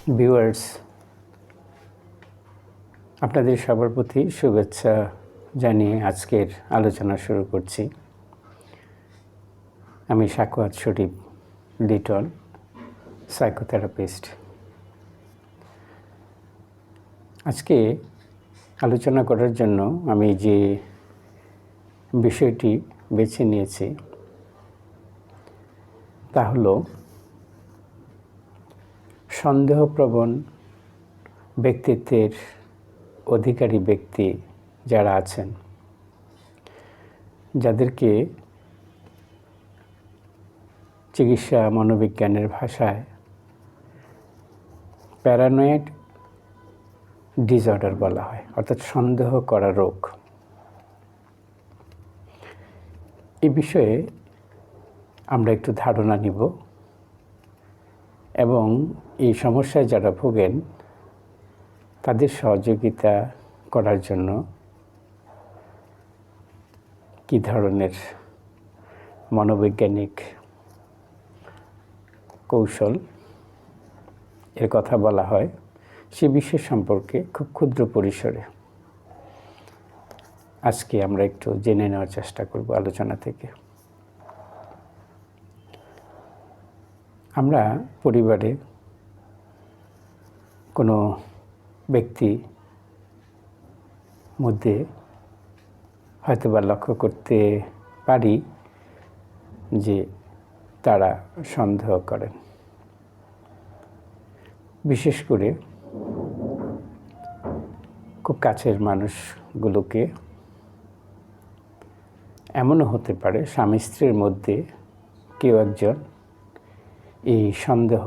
Viewers, আপনাদের সবার প্রতি শুভেচ্ছা জানিয়ে আজকের আলোচনা শুরু করছি। আমি সাখাওয়াত শরীফ লিটন, সাইকোথেরাপিস্ট। আজকে আলোচনা করার জন্য আমি যে বিষয়টি বেছে নিয়েছি তা হলো সন্দেহপ্রবণ ব্যক্তিত্বের অধিকারী ব্যক্তি যারা আছেন, যাদেরকে চিকিৎসা মনোবিজ্ঞানের ভাষায় প্যারানয়েড ডিসঅর্ডার বলা হয়, অর্থাৎ সন্দেহ করা রোগ। এই বিষয়ে আমরা একটু ধারণা নিব এবং এই সমস্যায় যারা ভোগেন তাদের সহযোগিতা করার জন্য কী ধরনের মনোবৈজ্ঞানিক কৌশল এর কথা বলা হয় সে বিষয় সম্পর্কে খুব ক্ষুদ্র পরিসরে আজকে আমরা একটু জেনে নেওয়ার চেষ্টা করব আলোচনা থেকে। আমরা পরিবারে কোনো ব্যক্তি মধ্যে হয়তোবা লক্ষ্য করতে পারি যে তারা সন্দেহ করেন। বিশেষ করে খুব কাছের মানুষগুলোকে। এমনও হতে পারে স্বামী স্ত্রীর মধ্যে কেউ একজন এই সন্দেহ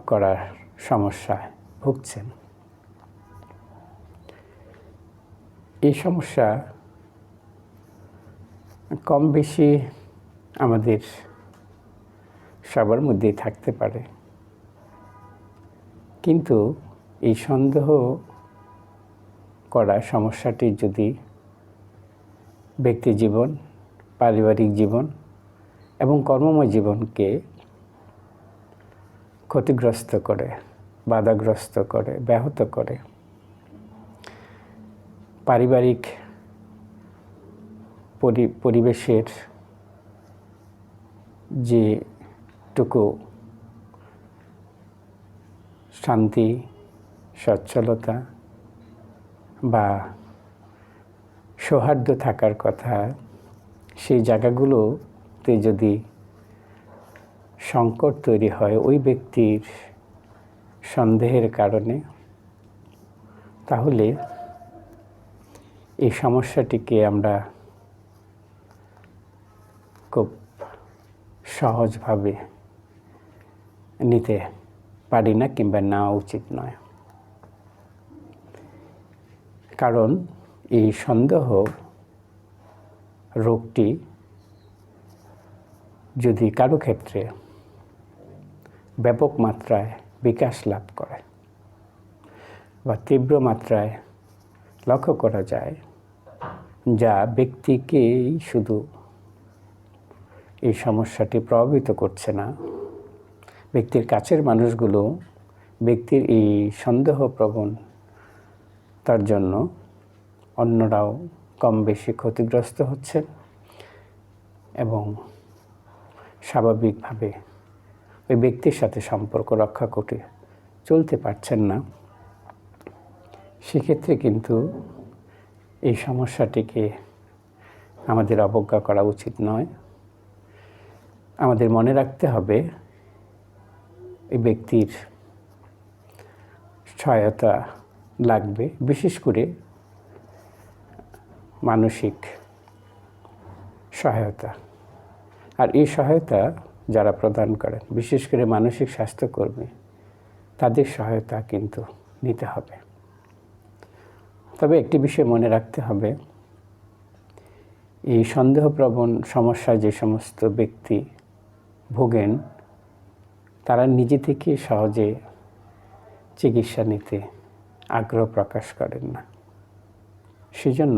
করার সমস্যায় ভুগছেন। এই সমস্যা কম বেশি আমাদের সবার মধ্যেই থাকতে পারে, কিন্তু এই সন্দেহ করা সমস্যাটি যদি ব্যক্তি জীবন, পারিবারিক জীবন এবং কর্মময় জীবনকে ক্ষতিগ্রস্ত করে, বাধাগ্রস্ত করে, ব্যাহত করে, পারিবারিক পরিবেশের যেটুকু শান্তি, সচ্ছলতা বা সৌহার্দ্য থাকার কথা, সেই জায়গাগুলোতে যদি সংকট তৈরি হয় ওই ব্যক্তির সন্দেহের কারণে, তাহলে এই সমস্যাটিকে আমরা খুব সহজভাবে নিতে পারি না, কিংবা নেওয়া উচিত নয়। কারণ এই সন্দেহ রোগটি যদি কারো ক্ষেত্রে ব্যাপক মাত্রায় বিকাশ লাভ করে বা তীব্র মাত্রায় লক্ষ্য করা যায়, যা ব্যক্তিকেই শুধু এই সমস্যাটি প্রভাবিত করছে না, ব্যক্তির কাছের মানুষগুলো ব্যক্তির এই সন্দেহপ্রবণ তার জন্য অন্যরাও কম বেশি ক্ষতিগ্রস্ত হচ্ছেন এবং স্বাভাবিকভাবে ওই ব্যক্তির সাথে সম্পর্ক রক্ষা করে চলতে পারছেন না। সেক্ষেত্রে কিন্তু এই সমস্যাটিকে আমাদের অবজ্ঞা করা উচিত নয়। আমাদের মনে রাখতে হবে এই ব্যক্তির সহায়তা লাগবে, বিশেষ করে মানসিক সহায়তা। আর এই সহায়তা যারা প্রদান করেন, বিশেষ করে মানসিক স্বাস্থ্যকর্মী, তাদের সহায়তা কিন্তু নিতে হবে। তবে একটি বিষয় মনে রাখতে হবে, এই সন্দেহপ্রবণ সমস্যায় যে সমস্ত ব্যক্তি ভোগেন তারা নিজে থেকে সহজে চিকিৎসা নিতে আগ্রহ প্রকাশ করেন না। সেজন্য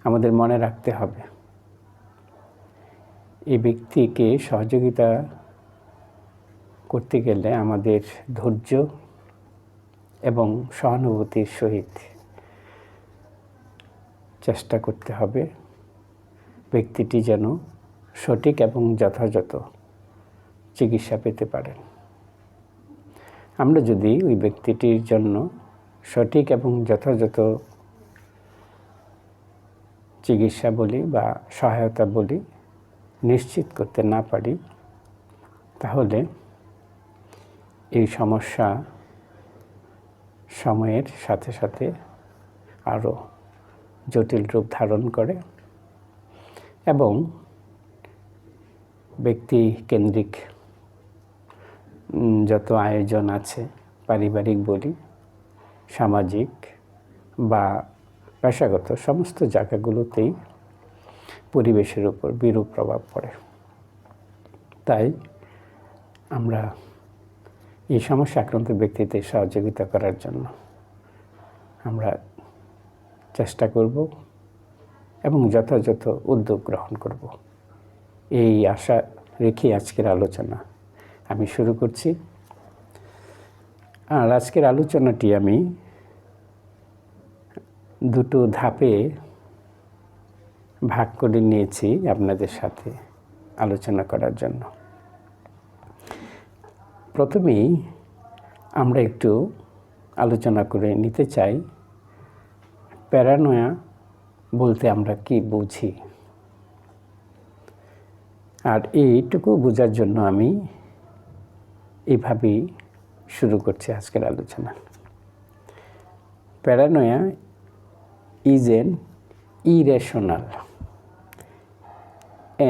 আমাদের মনে রাখতে হবে এই ব্যক্তিকে সহযোগিতা করতে গেলে আমাদের ধৈর্য এবং সহানুভূতির সহিত চেষ্টা করতে হবে ব্যক্তিটি যেন সঠিক এবং যথাযথ চিকিৎসা পেতে পারেন। আমরা যদি ওই ব্যক্তিটির জন্য সঠিক এবং যথাযথ চিকিৎসা বলি বা সহায়তা বলি নিশ্চিত করতে না পারি, তাহলে এই সমস্যা সময়ের সাথে সাথে আরও জটিল রূপ ধারণ করে এবং ব্যক্তি কেন্দ্রিক যত আয়োজন আছে, পারিবারিক বলি, সামাজিক বা পেশাগত সমস্ত জায়গাগুলোতেই পরিবেশের উপর বিরূপ প্রভাব পড়ে। তাই আমরা এই সমস্যা আক্রান্ত ব্যক্তিদের সহযোগিতা করার জন্য আমরা চেষ্টা করব এবং যথাযথ উদ্যোগ গ্রহণ করব। এই আশা রেখে আজকের আলোচনা আমি শুরু করছি। আর আজকের আলোচনাটি আমি দুটো ধাপে ভাগ করে নিয়েছি আপনাদের সাথে আলোচনা করার জন্য। প্রথমেই আমরা একটু আলোচনা করে নিতে চাই প্যারানোয়া বলতে আমরা কি বুঝি। আর এইটুকু বোঝার জন্য আমি এইভাবেই শুরু করছি আজকের আলোচনা। প্যারানোয়া is an irrational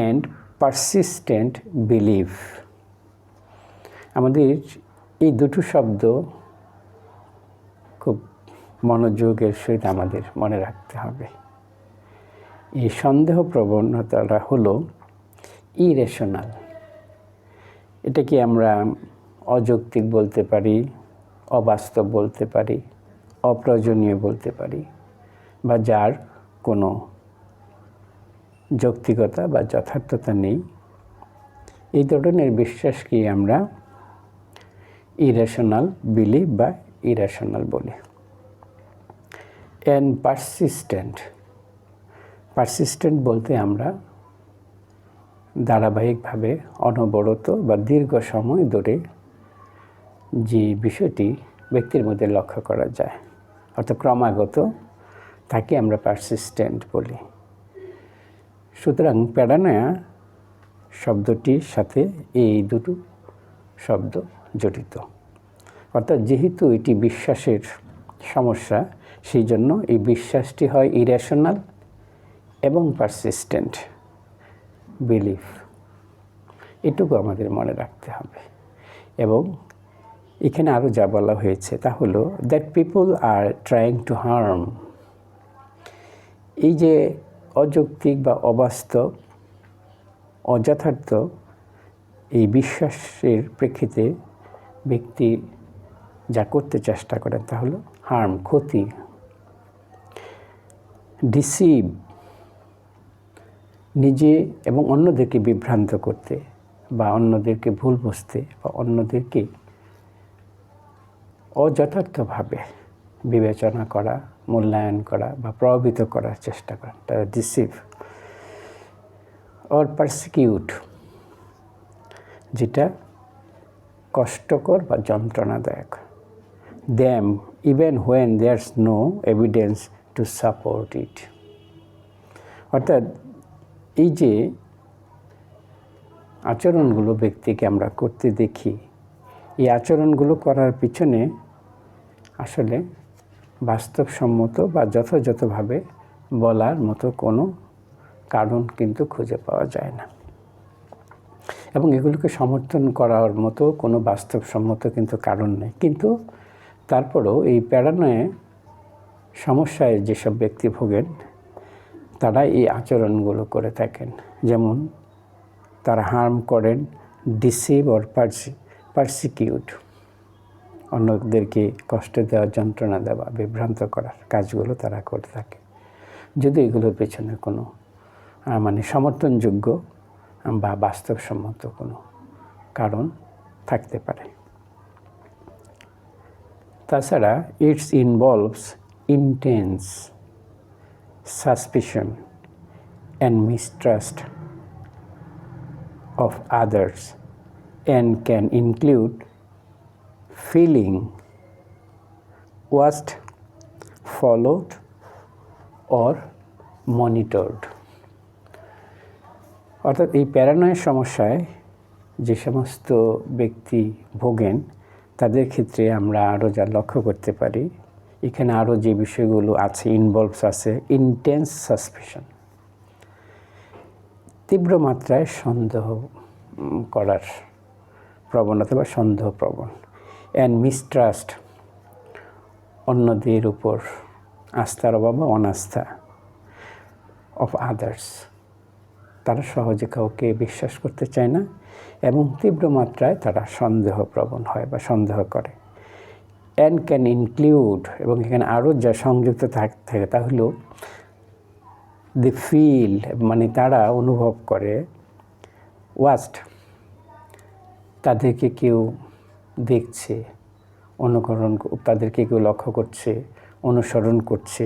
and persistent belief. আমাদের এই দুটো শব্দ খুব মনোযোগের সহিত আমাদের মনে রাখতে হবে। এই সন্দেহ প্রবণতাটা হলো ইরেশনাল। এটাকে আমরা অযৌক্তিক বলতে পারি, অবাস্তব বলতে পারি, অপ্রয়োজনীয় বলতে পারি, বা যার কোনো যৌক্তিকতা বা যথার্থতা নেই। এই ধরনের বিশ্বাসকে আমরা ইরেশনাল বিলিভ বা ইরেশনাল বলি। অ্যান্ড পারসিস্টেন্ট বলতে আমরা ধারাবাহিকভাবে অনবরত বা দীর্ঘ সময় ধরে যে বিষয়টি ব্যক্তির মধ্যে লক্ষ্য করা যায়, অর্থাৎ ক্রমাগত, তাকে আমরা পারসিস্টেন্ট বলি। সুতরাং প্যারানোয়া শব্দটির সাথে এই দুটো শব্দ জড়িত। অর্থাৎ যেহেতু এটি বিশ্বাসের সমস্যা, সেই জন্য এই বিশ্বাসটি হয় ইরেশনাল এবং পারসিস্টেন্ট বিলিফ। এটুকু আমাদের মনে রাখতে হবে। এবং এখানে আরও যা বলা হয়েছে তা হলো that people are trying to harm. এই যে অযৌক্তিক বা অবাস্তব, অযথার্থ এই বিশ্বাসের প্রেক্ষিতে ব্যক্তি যা করতে চেষ্টা করেন তা হলো হার্ম, ক্ষতি, ডিসিভ, নিজে এবং অন্যদেরকে বিভ্রান্ত করতে বা অন্যদেরকে ভুল বুঝতে বা অন্যদেরকে অযথার্থভাবে বিবেচনা করা, মূল্যায়ন করা বা প্রভাবিত করার চেষ্টা করা, তারা ডিসিভ। অর পারসিকিউট, যেটা কষ্টকর বা যন্ত্রণাদায়ক। Them even when there's no evidence to support it. অর্থাৎ এই যে আচরণগুলো ব্যক্তিকে আমরা করতে দেখি, এই আচরণগুলো করার পিছনে আসলে বাস্তবসম্মত বা যথাযথভাবে বলার মতো কোনো কারণ কিন্তু খুঁজে পাওয়া যায় না, এবং এগুলোকে সমর্থন করার মতো কোনো বাস্তবসম্মত কিন্তু কারণ নেই। কিন্তু তারপরেও এই প্যারানয়ে সমস্যায় যেসব ব্যক্তি ভোগেন তারা এই আচরণগুলো করে থাকেন। যেমন তারা হার্ম করেন, ডিসিভ অর পারসিকিউট, অন্যদেরকে কষ্ট দেওয়া, যন্ত্রণা দেওয়া, বিভ্রান্ত করার কাজগুলো তারা করে থাকে, যদি এগুলোর পেছনে কোনো সমর্থনযোগ্য বা বাস্তবসম্মত কোনো কারণ থাকতে পারে। তাছাড়া it's involves intense suspicion and mistrust of others and can include feeling watched, followed or monitored. অর্থাৎ এই প্যারানয়ের সমস্যায় যে সমস্ত ব্যক্তি ভোগেন তাদের ক্ষেত্রে আমরা আরও যা লক্ষ্য করতে পারি, এখানে আরও যে বিষয়গুলো আছে, ইনভলভস আছে ইন্টেন্স সাসপিশন, তীব্র মাত্রায় সন্দেহ করার প্রবণতা বা সন্দেহ প্রবণ, অ্যান্ড মিসট্রাস্ট, অন্যদের উপর আস্থার অভাব বা অনাস্থা, অফ আদার্স, তারা সহজে কাউকে বিশ্বাস করতে চায় না এবং তীব্র মাত্রায় তারা সন্দেহ প্রবণ হয় বা সন্দেহ করে। অ্যান্ড ক্যান ইনক্লুড, এবং এখানে আরও যা সংযুক্ত থাকে তা হলো দি ফিল, মানে তারা অনুভব করে, ওয়াচড, তাদেরকে কেউ দেখছে, তাদেরকে কেউ লক্ষ্য করছে, অনুসরণ করছে,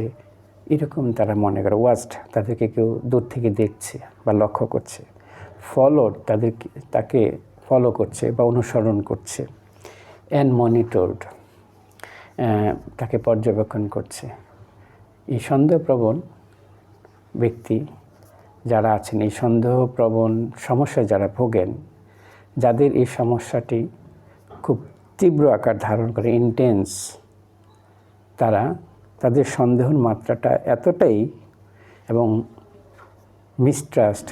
এরকম তারা মনে করে। ওয়াচড, তাদেরকে কেউ দূর থেকে দেখছে বা লক্ষ্য করছে। ফলোড, তাকে ফলো করছে বা অনুসরণ করছে। অ্যান্ড মনিটরড, তাকে পর্যবেক্ষণ করছে। এই সন্দেহপ্রবণ ব্যক্তি যারা আছেন, এই সন্দেহপ্রবণ সমস্যায় যারা ভোগেন, যাদের এই সমস্যাটি খুব তীব্র আকার ধারণ করে, ইন্টেন্স, তাদের সন্দেহের মাত্রাটা এতটাই এবং মিসট্রাস্ট,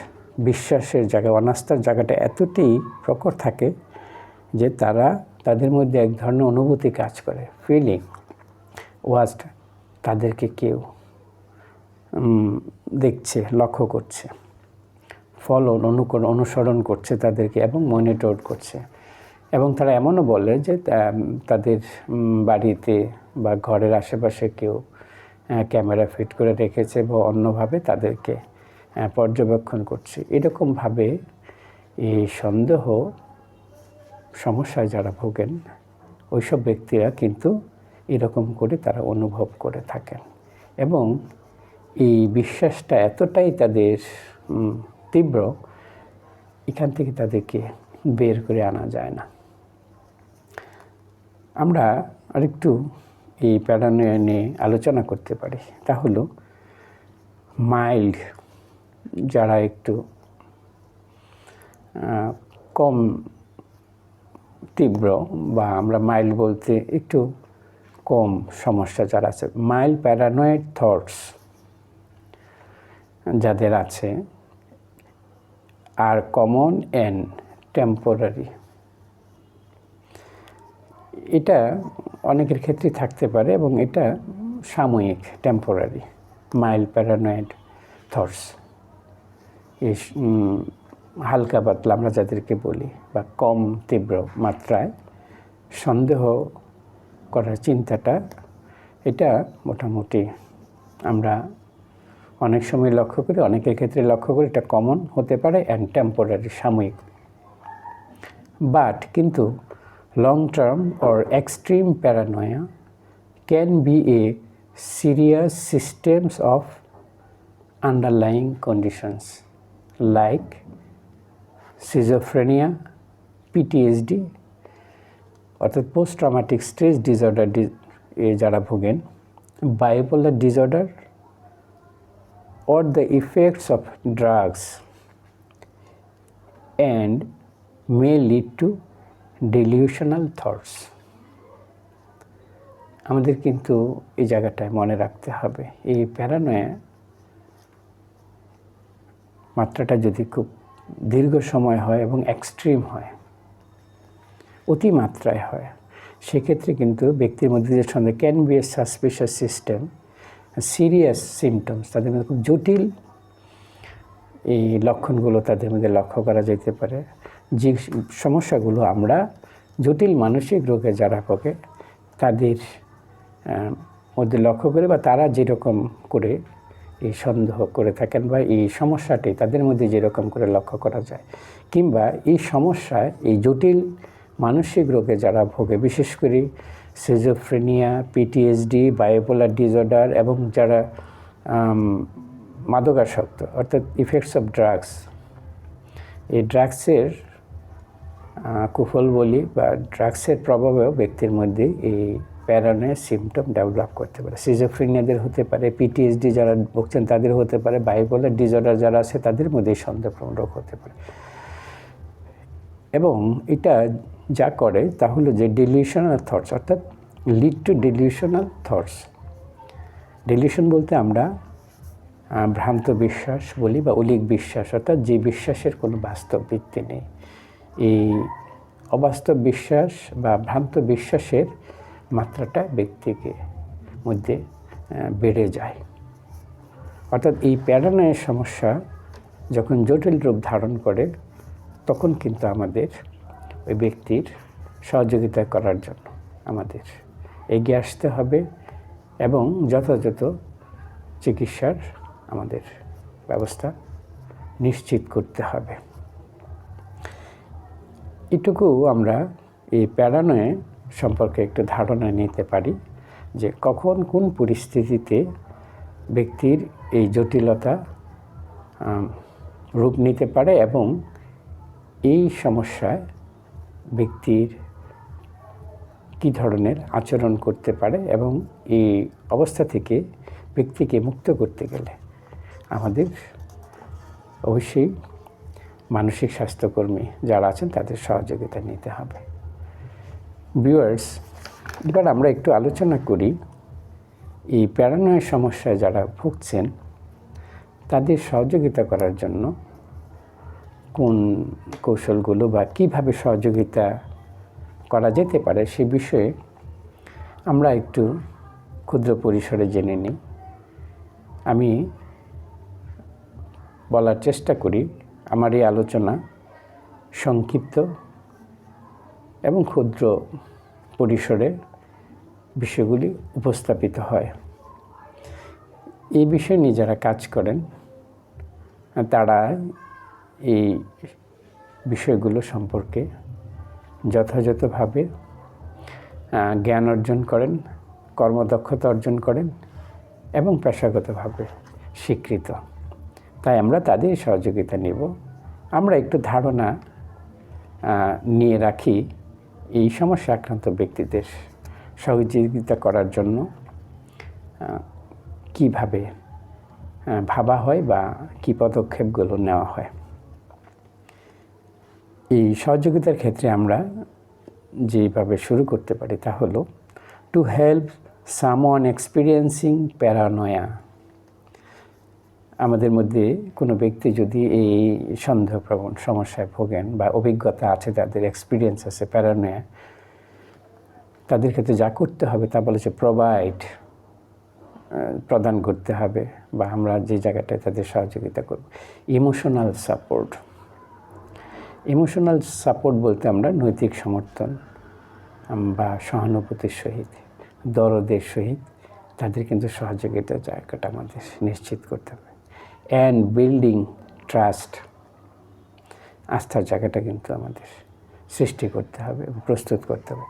বিশ্বাসের জায়গা, অনাস্থার জায়গাটা এতটাই প্রখর থাকে যে তাদের মধ্যে এক ধরনের অনুভূতি কাজ করে, ফিলিং ওয়াচড, তাদেরকে কেউ দেখছে, লক্ষ্য করছে। ফলোড, অনুসরণ করছে তাদেরকে এবং মনিটর করছে। এবং তারা এমনও বলে যে তাদের বাড়িতে বা ঘরের আশেপাশে কেউ ক্যামেরা ফিট করে রেখেছে বা অন্যভাবে তাদেরকে পর্যবেক্ষণ করছে। এরকমভাবে এই সন্দেহ সমস্যায় যারা ভোগেন ওইসব ব্যক্তিরা কিন্তু এরকম করে তারা অনুভব করে থাকেন এবং এই বিশ্বাসটা এতটাই তাদের তীব্র, এখান থেকে তাদেরকে বের করে আনা যায় না। আমরা আরেকটু এই প্যারানয়েড নিয়ে আলোচনা করতে পারি। তা হলো মাইল্ড, যারা একটু কম তীব্র, বা আমরা মাইল্ড বলতে একটু কম সমস্যা যারা আছে, মাইল্ড প্যারানয়েড থটস যাদের আছে, আর কমন অ্যান্ড টেম্পোরারি। এটা অনেকের ক্ষেত্রে থাকতে পারে এবং এটা সাময়িক, টেম্পোরারি। মাইল্ড প্যারানয়েড থটস, এই হালকা পাতলা আমরা যাদেরকে বলি, বা কম তীব্র মাত্রায় সন্দেহ করার চিন্তাটা, এটা মোটামুটি আমরা অনেক সময় লক্ষ্য করি, অনেকের ক্ষেত্রে লক্ষ্য করি, এটা কমন হতে পারে অ্যান্ড টেম্পোরারি, সাময়িক। বাট কিন্তু long term or extreme paranoia can be a serious systems of underlying conditions like schizophrenia, PTSD অর্থাৎ পোস্ট ট্রমাটিক স্ট্রেস ডিসঅর্ডার যারা ভোগেন, bipolar disorder or the effects of drugs, and may lead to delusional thoughts. আমাদের কিন্তু এই জায়গাটায় মনে রাখতে হবে, এই প্যারানয়া মাত্রাটা যদি খুব দীর্ঘ সময় হয় এবং এক্সট্রিম হয়, অতিমাত্রায় হয়, সেক্ষেত্রে কিন্তু ব্যক্তির মধ্যে যে সন্দেহ, can be A suspicious system, serious symptoms, তাদের মধ্যে খুব জটিল এই লক্ষণগুলো তাদের মধ্যে লক্ষ্য করা যেতে পারে। যে সমস্যাগুলো আমরা জটিল মানসিক রোগে যারা ভোগে তাদের মধ্যে লক্ষ্য করে, বা তারা যেরকম করে এই সন্দেহ করে থাকেন, বা এই সমস্যাটি তাদের মধ্যে যেরকম করে লক্ষ্য করা যায়, কিংবা এই সমস্যায়, এই জটিল মানসিক রোগে যারা ভোগে, বিশেষ করে সিজোফ্রেনিয়া, পিটিএসডি, বায়োপোলার ডিসঅর্ডার এবং যারা মাদকাসক্ত অর্থাৎ ইফেক্টস অফ ড্রাগস, এই ড্রাগসের কুফল বলি বা ড্রাগসের প্রভাবেও ব্যক্তির মধ্যে এই প্যারানয়েড সিমটম ডেভেলপ করতে পারে। সিজোফ্রেনিয়াদের হতে পারে, পিটিএসডি যারা ভুগছেন তাদের হতে পারে, বায়োপোলার ডিসঅর্ডার যারা আছে তাদের মধ্যে সন্দেহপ্রবণ রোগ হতে পারে। এবং এটা যা করে তা হলো যে ডিলিউশনাল থটস, অর্থাৎ lead to delusional thoughts. Dilution বলতে আমরা ভ্রান্ত বিশ্বাস বলি বা অলীক বিশ্বাস, অর্থাৎ যে বিশ্বাসের কোনো বাস্তব ভিত্তি নেই। এই অবাস্তব বিশ্বাস বা ভ্রান্ত বিশ্বাসের মাত্রাটা ব্যক্তিকে মধ্যে বেড়ে যায়। অর্থাৎ এই প্যারানয়েড সমস্যা যখন জটিল রূপ ধারণ করে তখন কিন্তু আমাদের ওই ব্যক্তির সহযোগিতা করার জন্য আমাদের এগিয়ে আসতে হবে এবং যথাযথ চিকিৎসার আমাদের ব্যবস্থা নিশ্চিত করতে হবে। এটুকু আমরা এই প্যারানয়েড সম্পর্কে একটু ধারণা নিতে পারি যে কখন কোন পরিস্থিতিতে ব্যক্তির এই জটিলতা রূপ নিতে পারে এবং এই সমস্যায় ব্যক্তির কী ধরনের আচরণ করতে পারে এবং এই অবস্থা থেকে ব্যক্তিকে মুক্ত করতে গেলে আমাদের অবশ্যই মানসিক স্বাস্থ্যকর্মী যারা আছেন তাদের সহযোগিতা নিতে হবে। ভিউয়ার্স, এবার আমরা একটু আলোচনা করি এই প্যারানয়েড সমস্যায় যারা ভুগছেন তাদের সহযোগিতা করার জন্য কোন কৌশলগুলো বা কীভাবে সহযোগিতা করা যেতে পারে সে বিষয়ে আমরা একটু ক্ষুদ্র পরিসরে জেনে নিই। আমি বলার চেষ্টা করি, আমার এই আলোচনা সংক্ষিপ্ত এবং ক্ষুদ্র পরিসরে বিষয়গুলি উপস্থাপিত হয়। এই বিষয় নিয়ে যারা কাজ করেন তারা এই বিষয়গুলো সম্পর্কে যথাযথভাবে জ্ঞান অর্জন করেন, কর্মদক্ষতা অর্জন করেন এবং পেশাগতভাবে স্বীকৃত। তাই আমরা তাদের সহযোগিতা নেব। আমরা একটু ধারণা নিয়ে রাখি এই সমস্যা আক্রান্ত ব্যক্তিদের সহযোগিতা করার জন্য কিভাবে ভাবা হয় বা কী পদক্ষেপগুলো নেওয়া হয়। এই সহযোগিতার ক্ষেত্রে আমরা যেভাবে শুরু করতে পারি তা হলো to help someone experiencing paranoia. আমাদের মধ্যে কোনো ব্যক্তি যদি এই সন্দেহপ্রবণ সমস্যায় ভোগেন বা অভিজ্ঞতা আছে, তাদের এক্সপিরিয়েন্স আছে প্যারানয়া, তাদের ক্ষেত্রে যা করতে হবে তা বলেছে প্রদান করতে হবে বা আমরা যে জায়গাটায় তাদের সহযোগিতা করব। Emotional support. ইমোশনাল সাপোর্ট বলতে আমরা নৈতিক সমর্থন বা সহানুভূতির সহিত, দরদের সহিত তাদের কিন্তু সহযোগিতার জায়গাটা আমাদের নিশ্চিত করতে হবে। অ্যান্ড বিল্ডিং ট্রাস্ট, আস্থার জায়গাটা কিন্তু আমাদের সৃষ্টি করতে হবে, প্রস্তুত করতে হবে।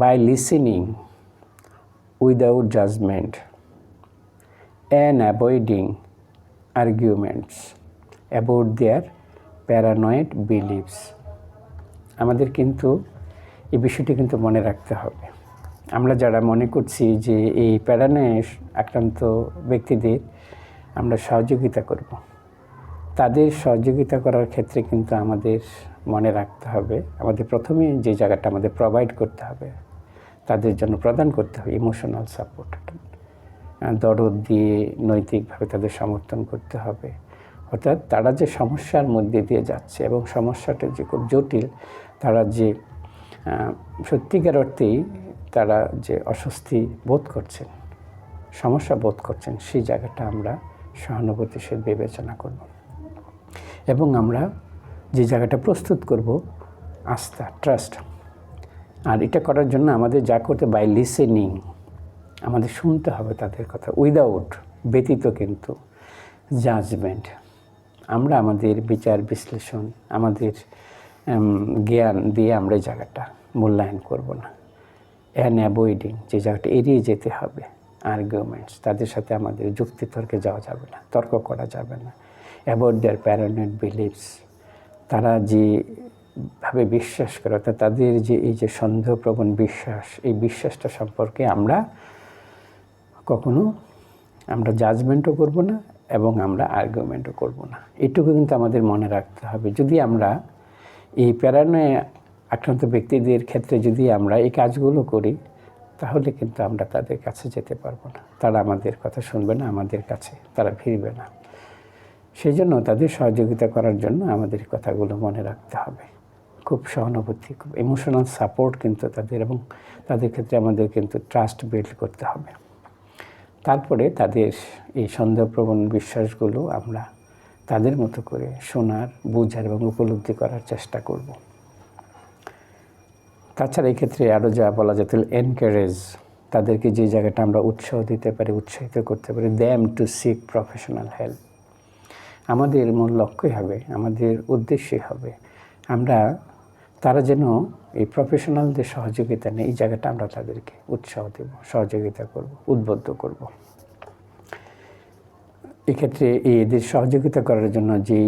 By listening without judgment and avoiding arguments about their paranoid beliefs. আমাদের কিন্তু এই বিষয়টি কিন্তু মনে রাখতে হবে। আমরা যারা মনে করছি যে এই প্যারানয়েড আক্রান্ত ব্যক্তিদের আমরা সহযোগিতা করব, তাদের সহযোগিতা করার ক্ষেত্রে কিন্তু আমাদের মনে রাখতে হবে, আমাদের প্রথমে যে জায়গাটা আমাদের প্রোভাইড করতে হবে, তাদের জন্য প্রদান করতে হবে ইমোশনাল সাপোর্ট। দরদ দিয়ে নৈতিকভাবে তাদের সমর্থন করতে হবে। অর্থাৎ তারা যে সমস্যার মধ্যে দিয়ে যাচ্ছে এবং সমস্যাটা যে খুব জটিল, তারা যে সত্যিকার অর্থেই তারা যে অস্বস্তি বোধ করছেন, সমস্যা বোধ করছেন, সেই জায়গাটা আমরা সহানুভূতির সাথে বিবেচনা করব এবং আমরা যে জায়গাটা প্রস্তুত করব আস্থা, ট্রাস্ট। আর এটা করার জন্য আমাদের যা করতে, বাই লিসেনিং, আমাদের শুনতে হবে তাদের কথা, উইদাউট, ব্যতীত কিন্তু জাজমেন্ট। আমরা আমাদের বিচার বিশ্লেষণ, আমাদের জ্ঞান দিয়ে আমরা এই জায়গাটা মূল্যায়ন করব না। অ্যাভয়েডিং, যে জায়গাটা এড়িয়ে যেতে হবে, আর্গুমেন্টস, তাদের সাথে আমাদের যুক্তিতর্কে যাওয়া যাবে না, তর্ক করা যাবে না। অ্যাবাউট দেয়ার প্যারানয়েড বিলিভস, তারা যেভাবে বিশ্বাস করে, অর্থাৎ তাদের যে এই যে সন্দেহপ্রবণ বিশ্বাস, এই বিশ্বাসটা সম্পর্কে আমরা কখনো জাজমেন্টও করব না এবং আমরা আর্গুমেন্টও করব না। এটুকু কিন্তু আমাদের মনে রাখতে হবে। যদি আমরা এই প্যারানয়ে আক্রান্ত ব্যক্তিদের ক্ষেত্রে যদি আমরা এই কাজগুলো করি, তাহলে কিন্তু আমরা তাদের কাছে যেতে পারবো না, তারা আমাদের কথা শুনবে না, আমাদের কাছে তারা ফিরবে না। সেই জন্য তাদের সহযোগিতা করার জন্য আমাদের কথাগুলো মনে রাখতে হবে। খুব সহানুভূতি, খুব ইমোশনাল সাপোর্ট কিন্তু তাদের, এবং তাদের ক্ষেত্রে আমাদের কিন্তু ট্রাস্ট বিল্ড করতে হবে। তারপরে তাদের এই সন্দেহপ্রবণ বিশ্বাসগুলো আমরা তাদের মতো করে শোনার, বোঝার এবং উপলব্ধি করার চেষ্টা করব। তাছাড়া এই ক্ষেত্রে আরও যা বলা যেত, এনকারেজ, তাদেরকে যে জায়গাটা আমরা উৎসাহ দিতে পারি, উৎসাহিত করতে পারি, them to seek professional help. আমাদের মূল লক্ষ্যই হবে, আমাদের উদ্দেশ্যই হবে তারা যেন এই প্রফেশনালদের সহযোগিতা নেই, এই জায়গাটা আমরা তাদেরকে উৎসাহ দেব, সহযোগিতা করব, উদ্বুদ্ধ করব। এক্ষেত্রে এদের সহযোগিতা করার জন্য যে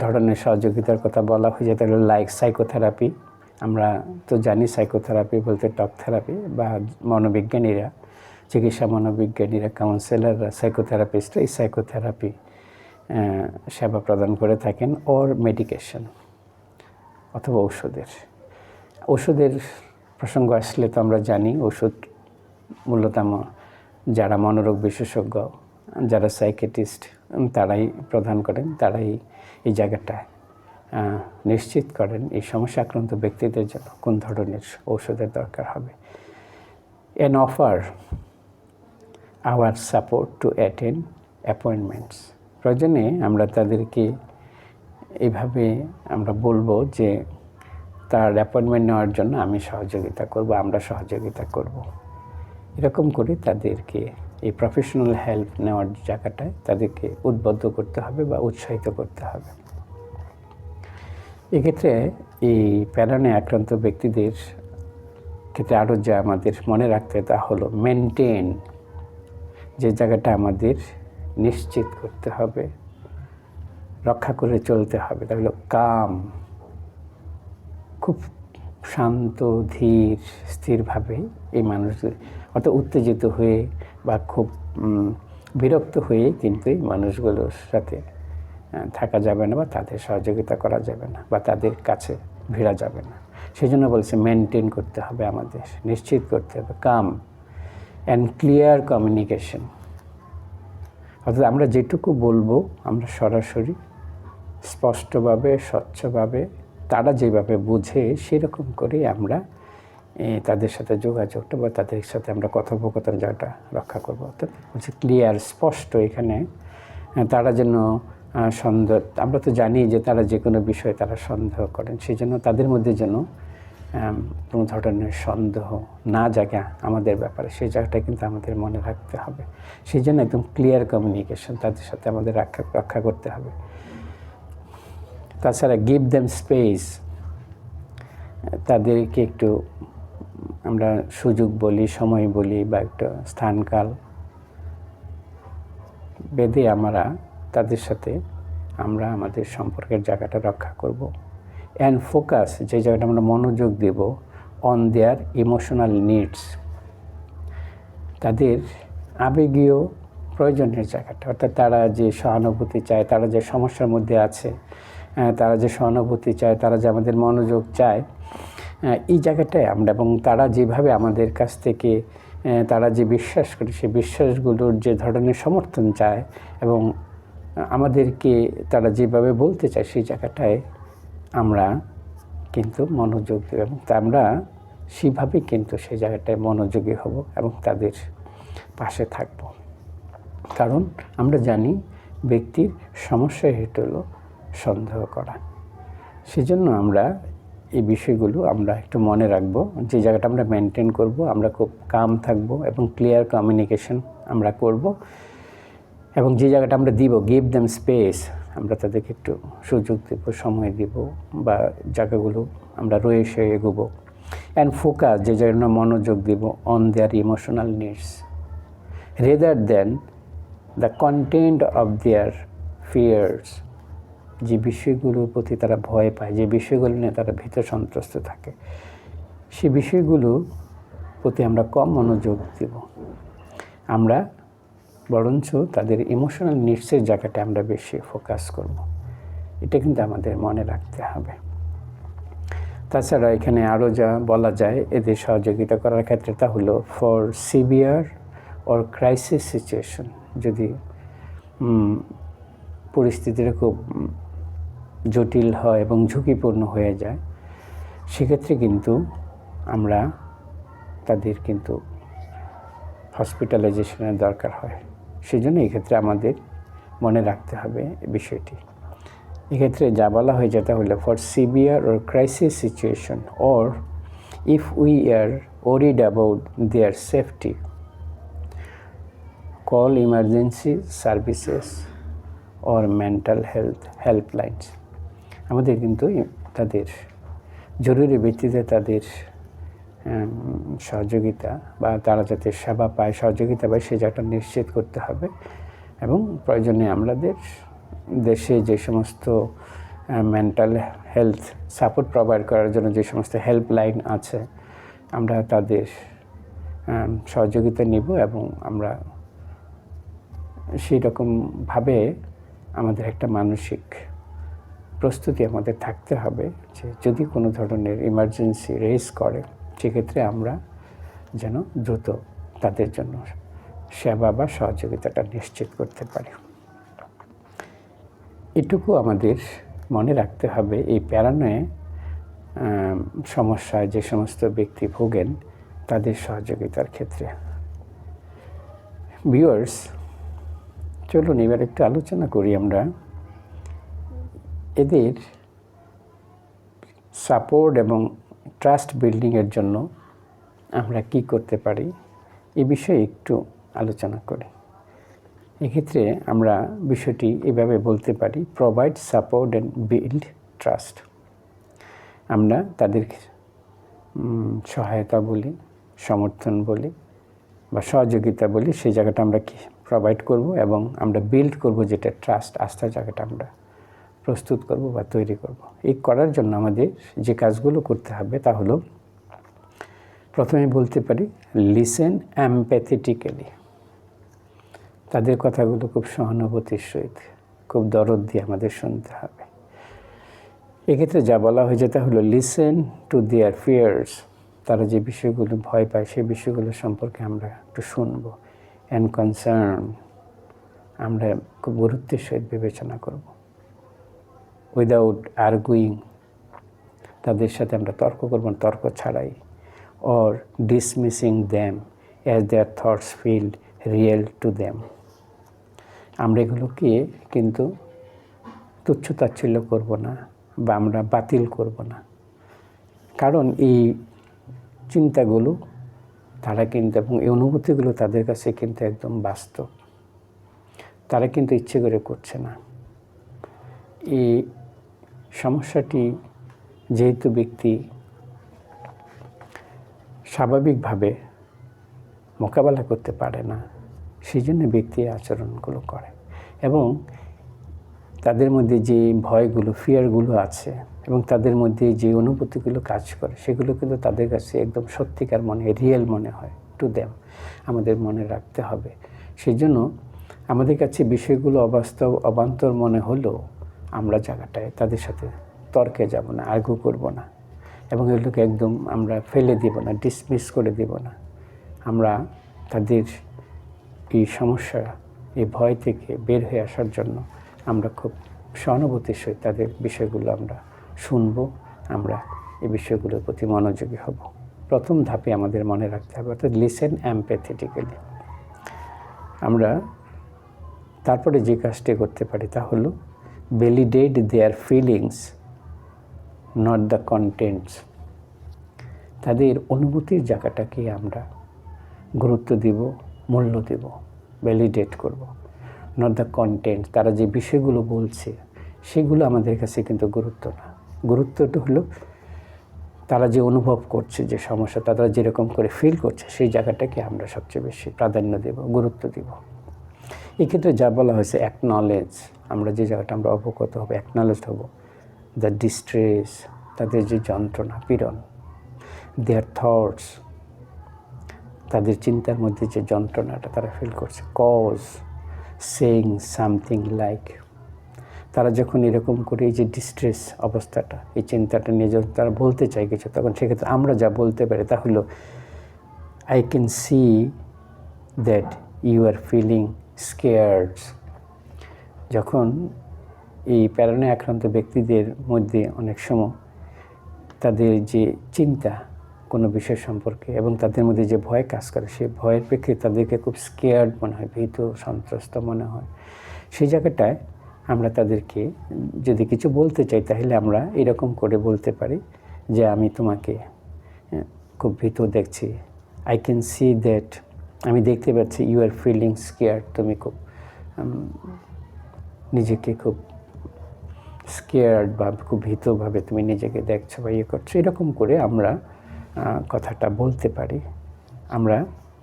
ধরনের সহযোগিতার কথা বলা হয়েছে, তাহলে লাইক সাইকোথেরাপি। আমরা তো জানি সাইকোথেরাপি বলতে টক থেরাপি, বা মনোবিজ্ঞানীরা, চিকিৎসা মনোবিজ্ঞানীরা, কাউন্সেলাররা, সাইকোথেরাপিস্টরা এই সাইকোথেরাপি সেবা প্রদান করে থাকেন, ওর মেডিকেশন অথবা ওষুধের প্রসঙ্গ আসলে তো আমরা জানি ওষুধ মূলত যারা মনোরোগ বিশেষজ্ঞ, যারা সাইকিয়াট্রিস্ট, তারাই প্রদান করেন, তারাই এই জায়গাটায় নিশ্চিত করেন এই সমস্যা আক্রান্ত ব্যক্তিদের জন্য কোন ধরনের ঔষধের দরকার হবে। And offer hour support to attend appointments. প্রয়োজনে আমরা তাদেরকে এইভাবে আমরা বলবো যে তার অ্যাপয়েন্টমেন্ট নেওয়ার জন্য আমি সহযোগিতা করব, আমরা সহযোগিতা করব। এরকম করে তাদেরকে এই প্রফেশনাল হেল্প নেওয়ার জায়গাটায় তাদেরকে উদ্বুদ্ধ করতে হবে বা উৎসাহিত করতে হবে। এক্ষেত্রে এই প্যারানয়ে আক্রান্ত ব্যক্তিদের ক্ষেত্রে আরও যা আমাদের মনে রাখতে, তা হলো মেনটেন, যে জায়গাটা আমাদের নিশ্চিত করতে হবে, রক্ষা করে চলতে হবে, তা হলো কাম, খুব শান্ত, ধীর, স্থিরভাবে এই মানুষদের, অত উত্তেজিত হয়ে বা খুব বিরক্ত হয়ে কিন্তু এই মানুষগুলোর সাথে থাকা যাবে না, বা তাদের সহযোগিতা করা যাবে না, বা তাদের কাছে ভিড়া যাবে না। সেই জন্য বলছে মেনটেন করতে হবে, আমাদের নিশ্চিত করতে হবে কাম অ্যান্ড ক্লিয়ার কমিউনিকেশন। অর্থাৎ আমরা যেটুকু বলবো আমরা সরাসরি, স্পষ্টভাবে, স্বচ্ছভাবে, তারা যেভাবে বুঝে সেরকম করে আমরা তাদের সাথে যোগাযোগটা বা তাদের সাথে আমরা কথোপকথন যাটা রক্ষা করবো। অর্থাৎ হচ্ছে ক্লিয়ার, স্পষ্ট। এখানে তারা যেন সন্দেহ, আমরা তো জানি যে তারা যে কোনো বিষয়ে তারা সন্দেহ করেন, সেই জন্য তাদের মধ্যে যেন কোনো ধরনের সন্দেহ না জাগে আমাদের ব্যাপারে, সেই জায়গাটা কিন্তু আমাদের মনে রাখতে হবে। সেই জন্য একদম ক্লিয়ার কমিউনিকেশন তাদের সাথে আমাদের রক্ষা করতে হবে। তাছাড়া গিভ দেম স্পেস, তাদেরকে একটু আমরা সুযোগ বলি, সময় বলি, বা একটা স্থানকাল বেঁধে আমরা তাদের সাথে আমরা আমাদের সম্পর্কের জায়গাটা রক্ষা করব। অ্যান্ড ফোকাস, যে জায়গাটা আমরা মনোযোগ দেব, অন দেয়ার ইমোশনাল নিডস, তাদের আবেগীয় প্রয়োজনের জায়গাটা, অর্থাৎ তারা যে সহানুভূতি চায়, তারা যে সমস্যার মধ্যে আছে, তারা যে সহানুভূতি চায়, তারা যে আমাদের মনোযোগ চায়, এই জায়গাটায় আমরা, এবং তারা যেভাবে আমাদের কাছ থেকে তারা যে বিশ্বাস করে, সেই বিশ্বাসগুলোর যে ধরনের সমর্থন চায় এবং আমাদেরকে তারা যেভাবে বলতে চায়, সেই জায়গাটায় আমরা কিন্তু মনোযোগ দেব, এবং আমরা সেভাবেই কিন্তু সেই জায়গাটায় মনোযোগী হব এবং তাদের পাশে থাকব। কারণ আমরা জানি ব্যক্তির সমস্যা হেতু হলো সন্দেহ করা। সেজন্য আমরা এই বিষয়গুলো আমরা একটু মনে রাখবো, যে জায়গাটা আমরা মেনটেন করব, আমরা খুব কাম থাকব এবং ক্লিয়ার কমিউনিকেশন আমরা করব, এবং যে জায়গাটা আমরা দিব, গিভ দেম স্পেস, আমরা তাদেরকে একটু সুযোগ দেব, সময় দেব, বা জায়গাগুলো আমরা রয়েছে এগোবো। অ্যান্ড ফোকাস, যে জন্য মনোযোগ দেব on their emotional needs rather than the content of their fears. যে বিষয়গুলোর প্রতি তারা ভয় পায়, যে বিষয়গুলো নিয়ে তারা ভীত সন্ত্রস্ত থাকে, সে বিষয়গুলোর প্রতি আমরা কম মনোযোগ দেব। আমরা বরঞ্চ তাদের ইমোশনাল নিডসের জায়গাটা আমরা বেশি ফোকাস করব। এটা কিন্তু আমাদের মনে রাখতে হবে। তাছাড়া এখানে আরও যা বলা যায় এদের সহযোগিতা করার ক্ষেত্রে, তা হলো for severe or crisis situation. যদি পরিস্থিতিটা খুব জটিল হয় এবং ঝুঁকিপূর্ণ হয়ে যায়, সেক্ষেত্রে কিন্তু আমরা তাদের কিন্তু হসপিটালাইজেশনের দরকার হয়। সেজন্য এক্ষেত্রে আমাদের মনে রাখতে হবে এই বিষয়টি। এক্ষেত্রে যা বলা হয় যেটা হলো for severe or crisis situation or if we are worried about their safety, call emergency services or mental health helplines. আমাদের কিন্তু তাদের জরুরি ভিত্তিতে তাদের সহযোগিতা বা তারা যাতে সেবা পায়, সহযোগিতা পায়, সে জায়গাটা নিশ্চিত করতে হবে। এবং প্রয়োজনে আমাদের দেশে যে সমস্ত মেন্টাল হেলথ সাপোর্ট প্রোভাইড করার জন্য যে সমস্ত হেল্পলাইন আছে, আমরা তাদের সহযোগিতা নিব এবং আমরা সেই রকমভাবে আমাদের একটা মানসিক প্রস্তুতি আমাদের থাকতে হবে যে যদি কোনো ধরনের ইমার্জেন্সি রেজ করে, সেক্ষেত্রে আমরা যেন দ্রুত তাদের জন্য সেবা বা সহযোগিতাটা নিশ্চিত করতে পারি। এটুকু আমাদের মনে রাখতে হবে এই প্যারানয়ে সমস্যায় যে সমস্ত ব্যক্তি ভোগেন তাদের সহযোগিতার ক্ষেত্রে। ভিউয়ার্স, চলুন এবার একটু আলোচনা করি আমরা এদের সাপোর্ট এবং ট্রাস্ট বিল্ডিংয়ের জন্য আমরা কি করতে পারি এ বিষয়ে একটু আলোচনা করি। এক্ষেত্রে আমরা বিষয়টি এভাবে বলতে পারি, provide support and build trust. আমরা তাদের সহায়তা বলি, সমর্থন বলি বা সহযোগিতা বলি, সেই জায়গাটা আমরা কি প্রোভাইড করব এবং আমরা বিল্ড করব, যেটা ট্রাস্ট, আস্থার জায়গাটা আমরা প্রস্তুত করব বা তৈরি করব। এই করার জন্য আমাদের যে কাজগুলো করতে হবে তা হলো, প্রথমে বলতে পারি লিসেন এমপ্যাথেটিক্যালি। তাদের কথাগুলো খুব সহানুভূতির সহিত, খুব দরদ দিয়ে আমাদের শুনতে হবে। এক্ষেত্রে যা বলা হয়েছে তা হলো লিসেন টু দেয়ার ফিয়ার্স। তারা যে বিষয়গুলো ভয় পায় সেই বিষয়গুলো সম্পর্কে আমরা একটু শুনবো। অ্যান্ড কনসার্ন, আমরা খুব গুরুত্বের সহিত বিবেচনা করব। উইদাউট আর্গুইং, তাদের সাথে আমরা তর্ক করব তর্ক ছাড়াই। Or dismissing them as their thoughts feel real to them. আমরা এগুলোকে কিন্তু তুচ্ছ-তাচ্ছিল্য করব না বা আমরা বাতিল করব না, কারণ এই চিন্তাগুলো তারা কিন্তু এবং এই অনুভূতিগুলো তাদের কাছে কিন্তু একদম বাস্তব। তারা কিন্তু ইচ্ছে করে করছে না। এই সমস্যাটি যেহেতু ব্যক্তি স্বাভাবিকভাবে মোকাবেলা করতে পারে না, সেই জন্য ব্যক্তি আচরণগুলো করে এবং তাদের মধ্যে যে ভয়গুলো, ফিয়ারগুলো আছে এবং তাদের মধ্যে যে অনুভূতিগুলো কাজ করে, সেগুলো কিন্তু তাদের কাছে একদম সত্যিকার মনে, রিয়েল মনে হয় টু দ্যাম। আমাদের মনে রাখতে হবে। সেই জন্য আমাদের কাছে বিষয়গুলো অবাস্তব, অবান্তর মনে হলেও আমরা জায়গাটায় তাদের সাথে তর্কে যাব না, আর্গু করব না এবং এগুলোকে একদম আমরা ফেলে দিব না, ডিসমিস করে দিব না। আমরা তাদের এই সমস্যা, এই ভয় থেকে বের হয়ে আসার জন্য আমরা খুব সহানুভূতির সহিত তাদের বিষয়গুলো আমরা শুনব, আমরা এই বিষয়গুলোর প্রতি মনোযোগী হব। প্রথম ধাপে আমাদের মনে রাখতে হবে, অর্থাৎ লিসেন এমপ্যাথেটিক্যালি। আমরা তারপরে যে কাজটি করতে পারি তা হলো validate there feelings, not the contents. তাদের অনুভূতির জায়গাটাকে আমরা গুরুত্ব দিব, মূল্য দেব, ভ্যালিডেট করব। Not the content. তারা যে বিষয়গুলো বলছে সেগুলো আমাদের কাছে কিন্তু গুরুত্ব না। গুরুত্বটা হলো তারা যে অনুভব করছে, যে সমস্যা তারা যেরকম করে ফিল করছে, সেই জায়গাটাকে আমরা সবচেয়ে বেশি প্রাধান্য দেব, গুরুত্ব দেব। এক্ষেত্রে যা বলা হয়েছে অ্যাকনলেজ, আমরা যে জায়গাটা আমরা অবগত হব, অ্যাকনলেজড হব দ্য ডিস্ট্রেস, তাদের যে যন্ত্রণা, পীড়ন, দেয়ার থটস, তাদের চিন্তার মধ্যে যে যন্ত্রণাটা তারা ফিল করছে, কজ সেইং সামথিং লাইক, তারা যখন এরকম করে এই যে ডিস্ট্রেস অবস্থাটা, এই চিন্তাটা নিয়ে যখন তারা বলতে চায় কিছু, তখন সেক্ষেত্রে আমরা যা বলতে পারি তা হলো I can see that you are feeling scared. যখন এই প্যারানয় আক্রান্ত ব্যক্তিদের মধ্যে অনেক সময় তাদের যে চিন্তা কোনো বিষয় সম্পর্কে এবং তাদের মধ্যে যে ভয় কাজ করে, সেই ভয়ের প্রেক্ষিতে তাদেরকে খুব স্কেয়ার্ড মনে হয়, ভীত সন্ত্রস্ত মনে হয়। সেই জায়গাটায় আমরা তাদেরকে যদি কিছু বলতে চাই তাহলে আমরা এরকম করে বলতে পারি যে আমি তোমাকে খুব ভীত দেখছি, আই ক্যান সি দ্যাট, আমি দেখতে পাচ্ছি ইউ আর ফিলিং স্কেয়ার্ড, তুমি খুব নিজেকে খুব স্কেয়ার্ড বা খুব ভীতভাবে তুমি নিজেকে দেখছো বা ইয়ে করছো। এরকম করে আমরা কথাটা বলতে পারি। আমরা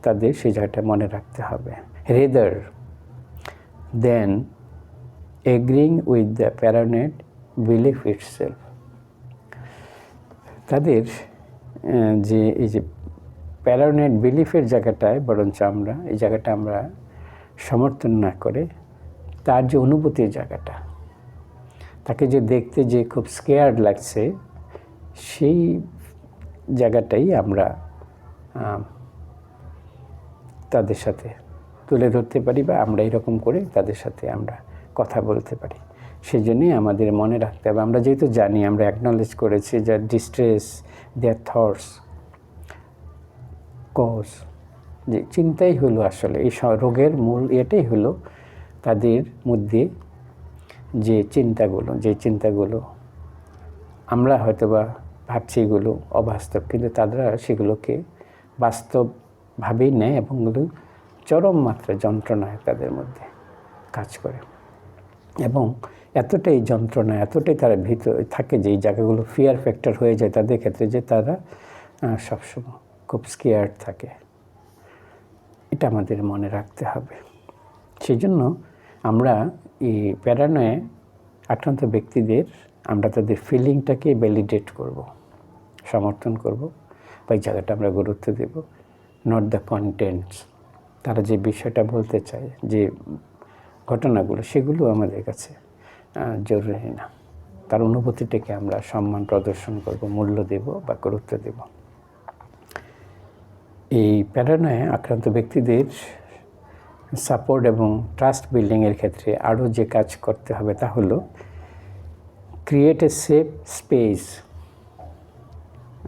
তাদের সেই জায়গাটা মনে রাখতে হবে। Rather than agreeing with the paranoid belief itself, তাদের যে এই যে প্যারানয়েড বিলিফের জায়গাটায় বরঞ্চ আমরা এই জায়গাটা আমরা সমর্থন না করে তার যে অনুভূতির জায়গাটা, তাকে যে দেখতে যে খুব স্কেয়ার্ড লাগছে, সেই জায়গাটাই আমরা তাদের সাথে তুলে ধরতে পারি বা আমরা এরকম করে তাদের সাথে আমরা কথা বলতে পারি। সেই জন্যই আমাদের মনে রাখতে হবে, আমরা যেহেতু জানি, আমরা অ্যাকনলেজ করেছি যে ডিস্ট্রেস, দেয়ার থটস, কজ, যে চিন্তাই হলো আসলে এই রোগের মূল, এটাই হলো তাদের মধ্যে যে চিন্তাগুলো আমরা হয়তোবা ভাবছি এগুলো অবাস্তব, কিন্তু তারা সেগুলোকে বাস্তবভাবেই নেয় এবং এগুলো চরম মাত্রা যন্ত্রণায় তাদের মধ্যে কাজ করে এবং এতটাই যন্ত্রণা, এতটাই তারা ভীত থাকে যে এই জায়গাগুলো ফিয়ার ফ্যাক্টর হয়ে যায় তাদের ক্ষেত্রে, যে তারা সবসময় খুব স্কেয়ার্ড থাকে। এটা আমাদের মনে রাখতে হবে। সেই জন্য আমরা এই প্যারানয়ে আক্রান্ত ব্যক্তিদের আমরা তাদের ফিলিংটাকে ভ্যালিডেট করব, সমর্থন করব, বা এই জায়গাটা আমরা গুরুত্ব দেব, নট দ্য কন্টেন্টস। তারা যে বিষয়টা বলতে চায়, যে ঘটনাগুলো, সেগুলো আমাদের কাছে জরুরি না। তার অনুভূতিটাকে আমরা সম্মান প্রদর্শন করব, মূল্য দেব বা গুরুত্ব দেব। এই প্যারানয়ে আক্রান্ত ব্যক্তিদের সাপোর্ট এবং ট্রাস্ট বিল্ডিংয়ের ক্ষেত্রে আরও যে কাজ করতে হবে তা হলো ক্রিয়েট এ সেফ স্পেস।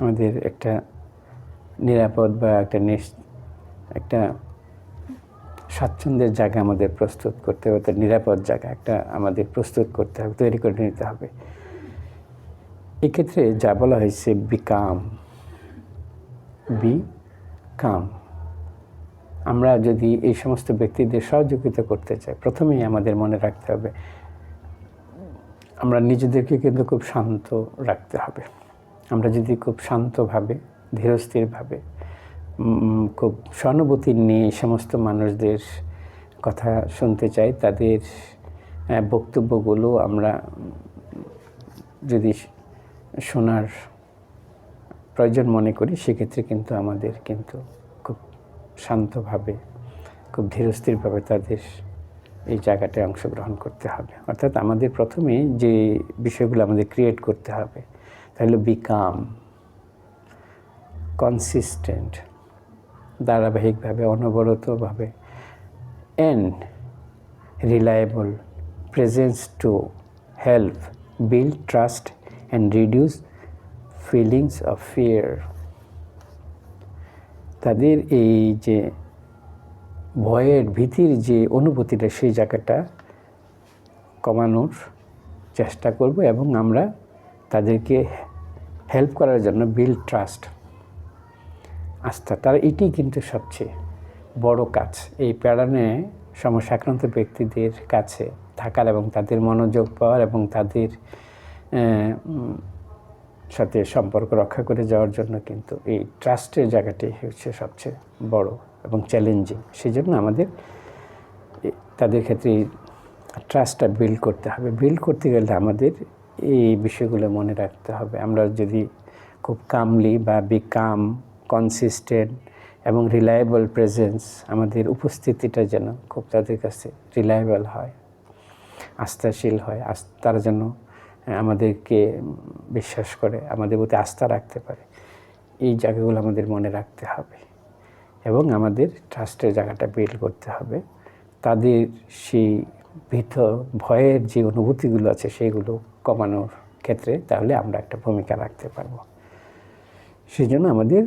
আমাদের একটা নিরাপদ বা একটা স্বাচ্ছন্দ্যের জায়গা আমাদের প্রস্তুত করতে হবে, নিরাপদ জায়গা একটা আমাদের প্রস্তুত করতে হবে, তৈরি করে নিতে হবে। এক্ষেত্রে যা বলা হয়েছে বি কাম। আমরা যদি এই সমস্ত ব্যক্তিদের সহযোগিতা করতে চাই, প্রথমেই আমাদের মনে রাখতে হবে আমরা নিজেদেরকে কিন্তু খুব শান্ত রাখতে হবে। আমরা যদি খুব শান্তভাবে, ধীরস্থিরভাবে, খুব সহানুভূতি নিয়ে এই সমস্ত মানুষদের কথা শুনতে চাই, তাদের বক্তব্যগুলো আমরা যদি শোনার প্রয়োজন মনে করি, সেক্ষেত্রে কিন্তু আমাদের কিন্তু খুব শান্তভাবে, খুব ধীরস্থিরভাবে তাদের এই জায়গাটায় অংশগ্রহণ করতে হবে। অর্থাৎ আমাদের প্রথমে যে বিষয়গুলো আমাদের ক্রিয়েট করতে হবে তাহলে বিকাম, কনসিস্টেন্ট, ধারাবাহিকভাবে, অনবরতভাবে, and reliable presence to help build trust and reduce feelings of fear. তাদের এই যে ভয়ের, ভীতির যে অনুভূতিটা, সেই জায়গাটা কমানোর চেষ্টা করব এবং আমরা তাদেরকে হেল্প করার জন্য বিল্ড ট্রাস্ট, আস্থা, তার এটি কিন্তু সবচেয়ে বড় কাজ। এই প্যারানয়ে সমস্যাক্রান্ত ব্যক্তিদের কাছে থাকার এবং তাদের মনোযোগ পাওয়ার এবং তাদের সাথে সম্পর্ক রক্ষা করে যাওয়ার জন্য কিন্তু এই ট্রাস্টের জায়গাটি হচ্ছে সবচেয়ে বড় এবং চ্যালেঞ্জিং। সেই জন্য আমাদের তাদের ক্ষেত্রে এই ট্রাস্টটা বিল্ড করতে হবে। বিল্ড করতে গেলে আমাদের এই বিষয়গুলো মনে রাখতে হবে। আমরা যদি খুব কামলি বা কাম, কনসিস্টেন্ট এবং রিলায়েবল প্রেজেন্স, আমাদের উপস্থিতিটা যেন খুব তাদের কাছে রিলায়েবল হয়, আস্থাশীল হয়, তারা যেন আমাদেরকে বিশ্বাস করে, আমাদের প্রতি আস্থা রাখতে পারে, এই জায়গাগুলো আমাদের মনে রাখতে হবে এবং আমাদের ট্রাস্টের জায়গাটা বিল্ড করতে হবে। তাদের সেই ভয়ের যে অনুভূতিগুলো আছে সেইগুলো কমানোর ক্ষেত্রে তাহলে আমরা একটা ভূমিকা রাখতে পারব। সেই জন্য আমাদের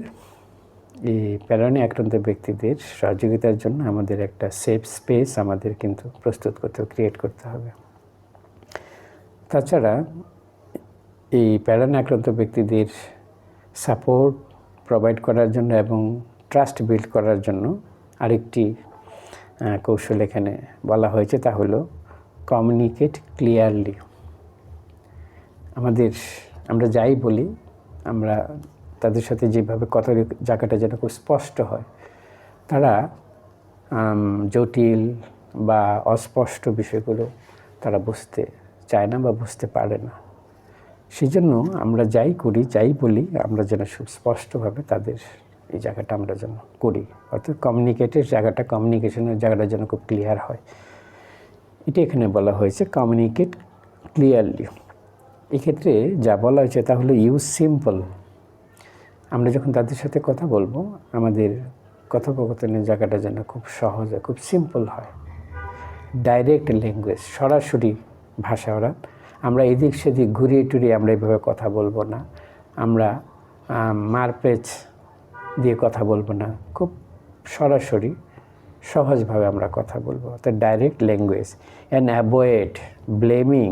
এই প্যারানোয়া আক্রান্ত ব্যক্তিদের সহযোগিতার জন্য আমাদের একটা সেফ স্পেস আমাদের কিন্তু প্রস্তুত করতে, ক্রিয়েট করতে হবে। তাছাড়া এই প্যারানোয়া আক্রান্ত ব্যক্তিদের সাপোর্ট প্রোভাইড করার জন্য এবং ট্রাস্ট বিল্ড করার জন্য আরেকটি কৌশল এখানে বলা হয়েছে, তা হলো কমিউনিকেট ক্লিয়ারলি। আমরা যাই বলি, আমরা তাদের সাথে যেভাবে কথার জায়গাটা যেন খুব স্পষ্ট হয়, তারা জটিল বা অস্পষ্ট বিষয়গুলো তারা বুঝতে চায় না বা বুঝতে পারে না। সেই জন্য আমরা যাই করি, যাই বলি, আমরা যেন খুব স্পষ্টভাবে তাদের এই জায়গাটা আমরা যেন করি, অর্থাৎ কমিউনিকেশনের জায়গাটা যেন খুব ক্লিয়ার হয়। এটা এখানে বলা হয়েছে কমিউনিকেট ক্লিয়ারলি। এক্ষেত্রে যা বলা হয়েছে তা হলো ইউজ সিম্পল। আমরা যখন তাদের সাথে কথা বলবো, আমাদের কথোপকথনের জায়গাটা যেন খুব সহজ হয়, খুব সিম্পল হয়। ডাইরেক্ট ল্যাঙ্গুয়েজ, সরাসরি ভাষা। আমরা এদিক সেদিক ঘুরিয়ে টুরিয়ে আমরা এইভাবে কথা বলবো না, আমরা মারপেচ দিয়ে কথা বলবো না, খুব সরাসরি সহজভাবে আমরা কথা বলবো, অর্থাৎ direct language. And avoid blaming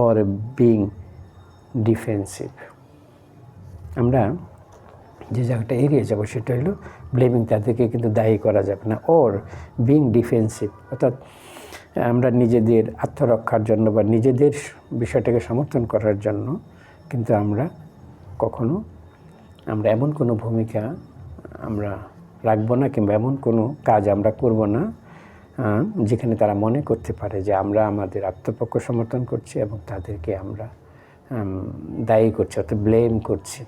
or being defensive. আমরা যে জায়গাটা এড়িয়ে যাবো সেটা হলো ব্লেমিং, তাদেরকে কিন্তু দায়ী করা যাবে না। ওর বিং ডিফেন্সিভ, অর্থাৎ আমরা নিজেদের আত্মরক্ষার জন্য বা নিজেদের বিষয়টাকে সমর্থন করার জন্য কিন্তু আমরা এমন কোনো ভূমিকা আমরা রাখবো না, কিংবা এমন কোনো কাজ আমরা করব না যেখানে তারা মনে করতে পারে যে আমরা আমাদের আত্মপক্ষ সমর্থন করছি এবং তাদেরকে আমরা দায়ী করছি, অর্থাৎ ব্লেম করছি।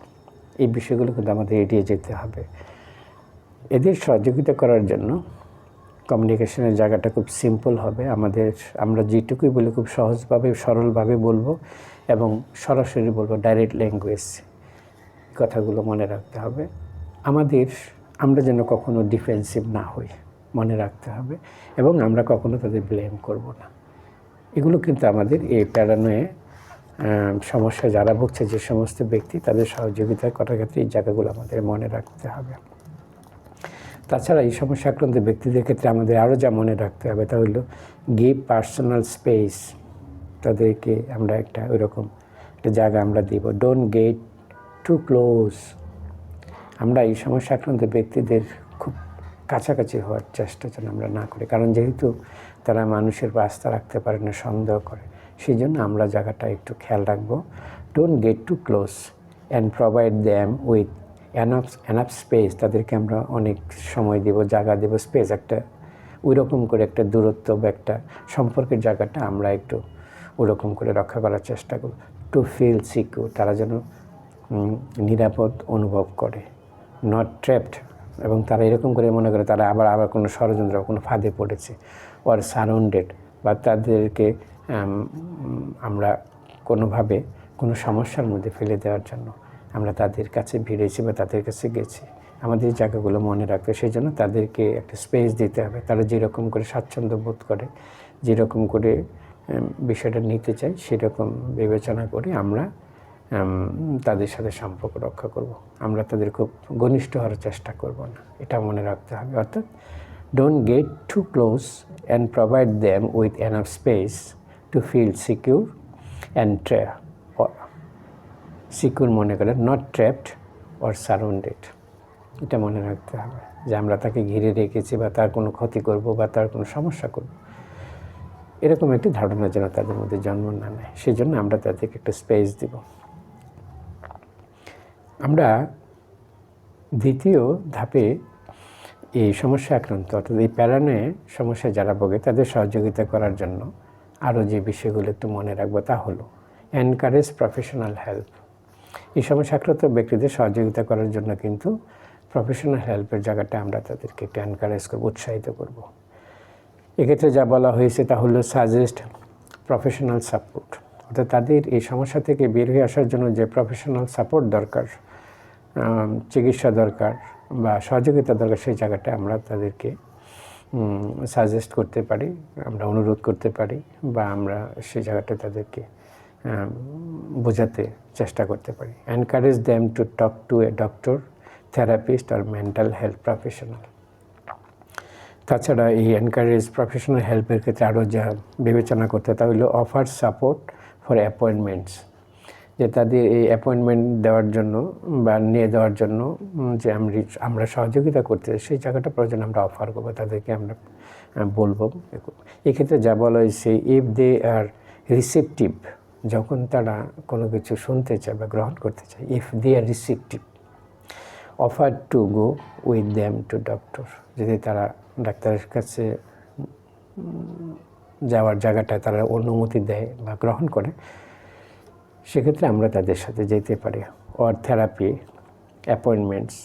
এই বিষয়গুলো কিন্তু আমাদের এড়িয়ে যেতে হবে। এদের সহযোগিতা করার জন্য কমিউনিকেশনের জায়গাটা খুব সিম্পল হবে। আমরা যেটুকুই বলি খুব সহজভাবে, সরলভাবে বলবো এবং সরাসরি বলবো, ডাইরেক্ট ল্যাঙ্গুয়েজ। কথাগুলো মনে রাখতে হবে। আমরা যেন কখনো ডিফেন্সিভ না হই, মনে রাখতে হবে, এবং আমরা কখনো তাদের ব্লেম করব না। এগুলো কিন্তু আমাদের এই প্যারানোয়া সমস্যা যারা ভুগছে, যে সমস্ত ব্যক্তি, তাদের সহযোগিতা করার ক্ষেত্রে এই জায়গাগুলো আমাদের মনে রাখতে হবে। তাছাড়া এই সমস্যা আক্রান্ত ব্যক্তিদের ক্ষেত্রে আমাদের আরও যা মনে রাখতে হবে তা হলো গিভ পার্সোনাল স্পেস। তাদেরকে আমরা ওইরকম একটা জায়গা আমরা দিব। Don't get too close. আমরা এই সমস্যা আক্রান্ত ব্যক্তিদের খুব কাছাকাছি হওয়ার চেষ্টা যেন আমরা না করি, কারণ যেহেতু তারা মানুষের উপর আস্থা রাখতে পারে না, সন্দেহ করে, সেই জন্য আমরা জায়গাটা একটু খেয়াল রাখবো। Don't get too close and provide them with enough space. তাদেরকে আমরা অনেক সময় দেব, জায়গা দেব, স্পেস, ওইরকম করে একটা দূরত্ব বা একটা সম্পর্কের জায়গাটা আমরা একটু ওরকম করে রক্ষা করার চেষ্টা করব। টু ফিল সিকিউর, তারা যেন নিরাপদ অনুভব করে, নট ট্র্যাপড, এবং তারা এরকম করে মনে করে তারা আবার কোনো ষড়যন্ত্র, কোনো ফাঁদে পড়েছে, অর সারাউন্ডেড, বা তাদেরকে আমরা কোনোভাবে কোনো সমস্যার মধ্যে ফেলে দেওয়ার জন্য আমরা তাদের কাছে ভিড়েছি বা তাদের কাছে গেছি। আমাদের জায়গাগুলো মনে রাখতে, সেই জন্য তাদেরকে একটা স্পেস দিতে হবে। তারা যেরকম করে স্বাচ্ছন্দ্য বোধ করে, যেরকম করে বিষয়টা নিতে চাই, সেরকম বিবেচনা করে আমরা তাদের সাথে সম্পর্ক রক্ষা করব। আমরা তাদের খুব ঘনিষ্ঠ হওয়ার চেষ্টা করব না, এটা মনে রাখতে হবে। অর্থাৎ don't get too close and provide them with enough space to feel secure and secure মনে করেন, নট ট্র্যাপড অর সারাউন্ডেড। এটা মনে রাখতে হবে যে আমরা তাকে ঘিরে রেখেছি বা তার কোনো ক্ষতি করব বা তার কোনো সমস্যা করব, এরকম একটি ধারণা যেন তাদের মধ্যে জন্ম না নেয়। সেই জন্য আমরা তাদেরকে একটু স্পেস দিব। আমরা দ্বিতীয় ধাপে এই সমস্যা আক্রান্ত অর্থাৎ এই প্যারানয়ে সমস্যায় যারা ভোগে তাদের সহযোগিতা করার জন্য আরও যে বিষয়গুলো একটু মনে রাখবো তা হলো এনকারেজ প্রফেশনাল হেল্প। এই সমস্যা আক্রান্ত ব্যক্তিদের সহযোগিতা করার জন্য কিন্তু প্রফেশনাল হেল্পের জায়গাটা আমরা তাদেরকে একটু এনকারেজ করবো, উৎসাহিত করব। এক্ষেত্রে যা বলা হয়েছে তা হলো সাজেস্ট প্রফেশনাল সাপোর্ট, অর্থাৎ তাদের এই সমস্যা থেকে বের হয়ে আসার জন্য যে প্রফেশনাল সাপোর্ট দরকার, চিকিৎসা দরকার বা সহযোগিতা দরকার, সেই জায়গাটা আমরা তাদেরকে সাজেস্ট করতে পারি, আমরা অনুরোধ করতে পারি বা আমরা সেই জায়গাটা তাদেরকে বোঝাতে চেষ্টা করতে পারি। Encourage them to talk to a doctor, therapist আর মেন্টাল হেলথ প্রফেশনাল। তাছাড়া এই এনকারেজ প্রফেশনাল হেল্পের ক্ষেত্রে আরও যা বিবেচনা করতে তা হলো অফার সাপোর্ট ফর অ্যাপয়েন্টমেন্টস, যে তাদের এই অ্যাপয়েন্টমেন্ট দেওয়ার জন্য বা নিয়ে দেওয়ার জন্য যে আমরা সহযোগিতা করতে সেই জায়গাটা প্রয়োজন আমরা অফার করবো, তাদেরকে আমরা বলবো। এক্ষেত্রে যা বলা হয়েছে ইফ দে আর রিসেপটিভ, যখন তারা কোনো কিছু শুনতে চায় বা গ্রহণ করতে চায়, if they are receptive offer to go with them to doctor, যদি তারা ডাক্তারের কাছে যাওয়ার জায়গাটায় তারা অনুমতি দেয় বা গ্রহণ করে, সেক্ষেত্রে আমরা তাদের সাথে যেতে পারি। Or therapy appointments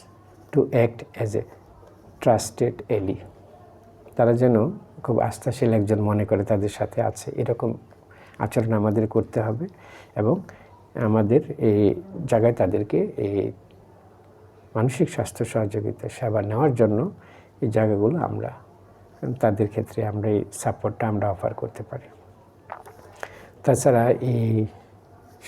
to act as a trusted এলি, তারা যেন খুব আস্থাশীল একজন মনে করে তাদের সাথে আছে, এরকম আচরণ আমাদের করতে হবে এবং আমাদের এই জায়গায় তাদেরকে এই মানসিক স্বাস্থ্য সহযোগিতা সেবা নেওয়ার জন্য এই জায়গাগুলো আমরা তাদের ক্ষেত্রে আমরা এই সাপোর্টটা আমরা অফার করতে পারি। তাছাড়া এই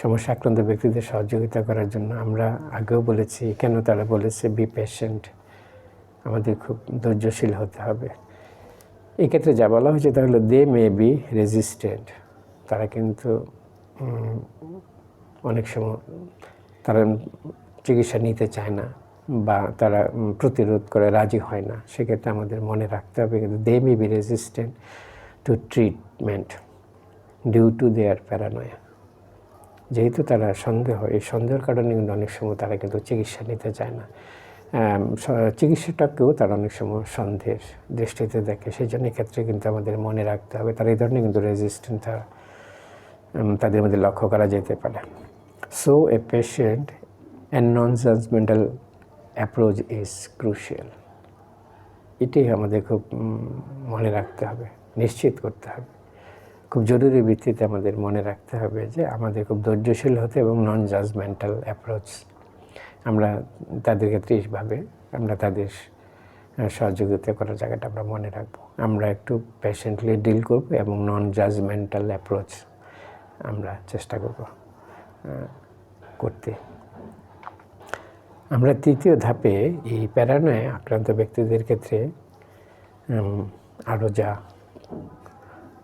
সমস্যা আক্রান্ত ব্যক্তিদের সহযোগিতা করার জন্য আমরা আগেও বলেছি, কেন তারা বলেছে বি পেশেন্ট, আমাদের খুব ধৈর্যশীল হতে হবে। এক্ষেত্রে যা বলা হয়েছে তা হলো দে মে বি রেজিস্ট্যান্ট, তারা কিন্তু অনেক সময় তারা চিকিৎসা নিতে চায় না বা তারা প্রতিরোধ করে রাজি হয় না, সেক্ষেত্রে আমাদের মনে রাখতে হবে কিন্তু they may be resistant to treatment due to their paranoia, যেহেতু তারা সন্দেহ, এই সন্দেহের কারণে কিন্তু অনেক সময় তারা কিন্তু চিকিৎসা নিতে চায় না, চিকিৎসাটাকেও তারা অনেক সময় সন্দেহের দৃষ্টিতে দেখে। সেই জন্য ক্ষেত্রে কিন্তু আমাদের মনে রাখতে হবে তারা এই ধরনের কিন্তু রেজিস্ট্যান্ট তাদের মধ্যে লক্ষ্য করা যেতে পারে। So a patient and non judgmental approach is crucial, এটাই আমাদের খুব মনে রাখতে হবে, নিশ্চিত করতে হবে, খুব জরুরি ভিত্তিতে আমাদের মনে রাখতে হবে যে আমাদের খুব ধৈর্যশীল হতে এবং নন জাজমেন্টাল অ্যাপ্রোচ, আমরা তাদের ক্ষেত্রে এইভাবে আমরা তাদের সহযোগিতা করার জায়গাটা আমরা মনে রাখবো। আমরা একটু পেশেন্টলি ডিল করব এবং নন জাজমেন্টাল অ্যাপ্রোচ আমরা চেষ্টা করব করতে। আমরা তৃতীয় ধাপে এই প্যারানয়ে আক্রান্ত ব্যক্তিদের ক্ষেত্রে আরও যা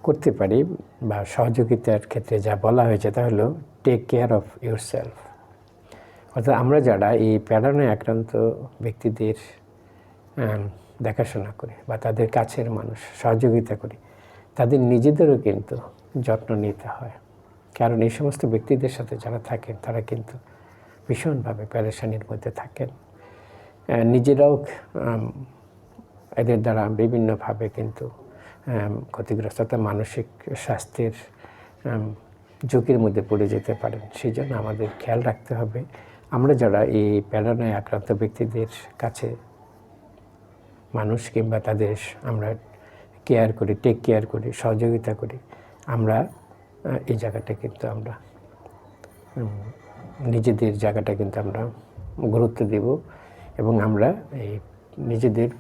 করতে পারি বা সহযোগিতার ক্ষেত্রে যা বলা হয়েছে তা হলো take care of your self, অর্থাৎ আমরা যারা এই প্যারানয়ে আক্রান্ত ব্যক্তিদের দেখাশোনা করি বা তাদের কাছের মানুষ সহযোগিতা করি, তাদের নিজেদেরও কিন্তু যত্ন নিতে হয়, কারণ এই সমস্ত ব্যক্তিদের সাথে যারা থাকেন তারা কিন্তু ভীষণভাবে পেরেশানির মধ্যে থাকেন, নিজেরাও এদের দ্বারা বিভিন্নভাবে কিন্তু ক্ষতিগ্রস্ত, অর্থাৎ মানসিক স্বাস্থ্যের ঝুঁকির মধ্যে পড়ে যেতে পারেন। সেই জন্য আমাদের খেয়াল রাখতে হবে আমরা যারা এই প্যারানয়ে আক্রান্ত ব্যক্তিদের কাছে মানুষ কিংবা তাদের আমরা কেয়ার করি, টেক কেয়ার করি, সহযোগিতা করি, আমরা এই জায়গাটা কিন্তু আমরা নিজেদের জায়গাটা কিন্তু আমরা গুরুত্ব দেব এবং আমরা এই নিজেদের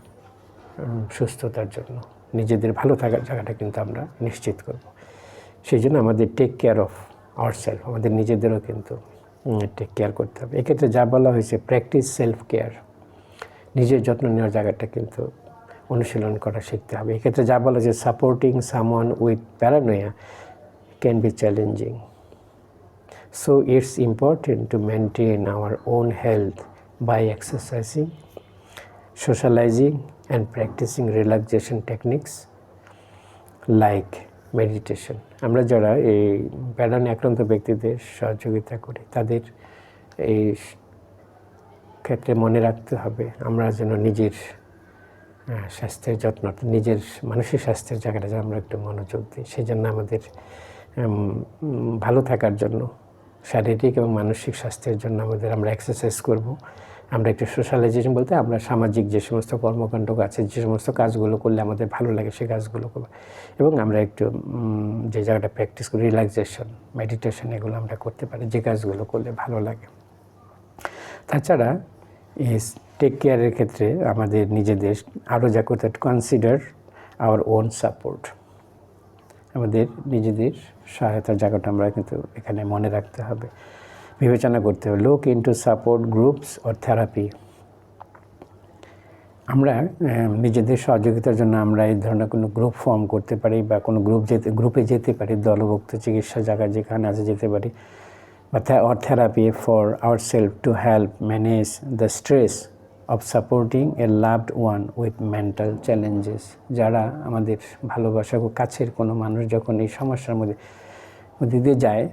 সুস্থতার জন্য নিজেদের ভালো থাকার জায়গাটা কিন্তু আমরা নিশ্চিত করব। সেই জন্য আমাদের টেক কেয়ার অফ আওয়ারসেলফ, আমাদের নিজেদেরও কিন্তু টেক কেয়ার করতে হবে। এক্ষেত্রে যা বলা হয়েছে প্র্যাকটিস সেলফ কেয়ার, নিজের যত্ন নেওয়ার জায়গাটা কিন্তু অনুশীলন করা শিখতে হবে। এক্ষেত্রে যা বলা হয়েছে supporting someone with paranoia can be challenging, so it's important to maintain our own health by exercising socializing and practicing relaxation techniques like meditation. আমরা যারা এই প্যারানে আক্রান্ত ব্যক্তিদের সহযোগিতা করি তাদের এই ক্ষেত্রে মনে রাখতে হবে আমরা যেন নিজের স্বাস্থ্যের যত্ন, নিজের মানসিক স্বাস্থ্যের জায়গাটা যেন আমরা একটু মনোযোগ দিই। সেই জন্য আমাদের ভালো থাকার জন্য, শারীরিক এবং মানসিক স্বাস্থ্যের জন্য আমরা এক্সারসাইজ করব। আমরা একটু সোশ্যালাইজেশন বলতে আমরা সামাজিক যে সমস্ত কর্মকাণ্ড আছে, যে সমস্ত কাজগুলো করলে আমাদের ভালো লাগে সেই কাজগুলো করব। এবং আমরা একটু যে জায়গাটা প্র্যাকটিস করি, রিল্যাক্সেশন, মেডিটেশন, এগুলো আমরা করতে পারি যে কাজগুলো করলে ভালো লাগে। তাছাড়া এই টেক কেয়ারের ক্ষেত্রে আমাদের নিজেদের আরও যা করতে কনসিডার আওয়ার ওন সাপোর্ট, আমাদের নিজেদের সহায়তার জায়গাটা আমরা কিন্তু এখানে মনে রাখতে হবে, বিবেচনা করতে হবে। Look into support groups or therapy. আমরা নিজেদের সহযোগিতার জন্য আমরা এই ধরনের কোনো গ্রুপ ফর্ম করতে পারি বা কোনো গ্রুপে যেতে পারি, দলভুক্ত চিকিৎসা জায়গা যেখানে আছে যেতে পারি, বা or therapy for our self to help manage the stress of supporting a loved one with mental challenges. যারা আমাদের ভালোবাসা ও কাছের কোনো মানুষ যখন এই সমস্যার মধ্যে দিয়ে যায়,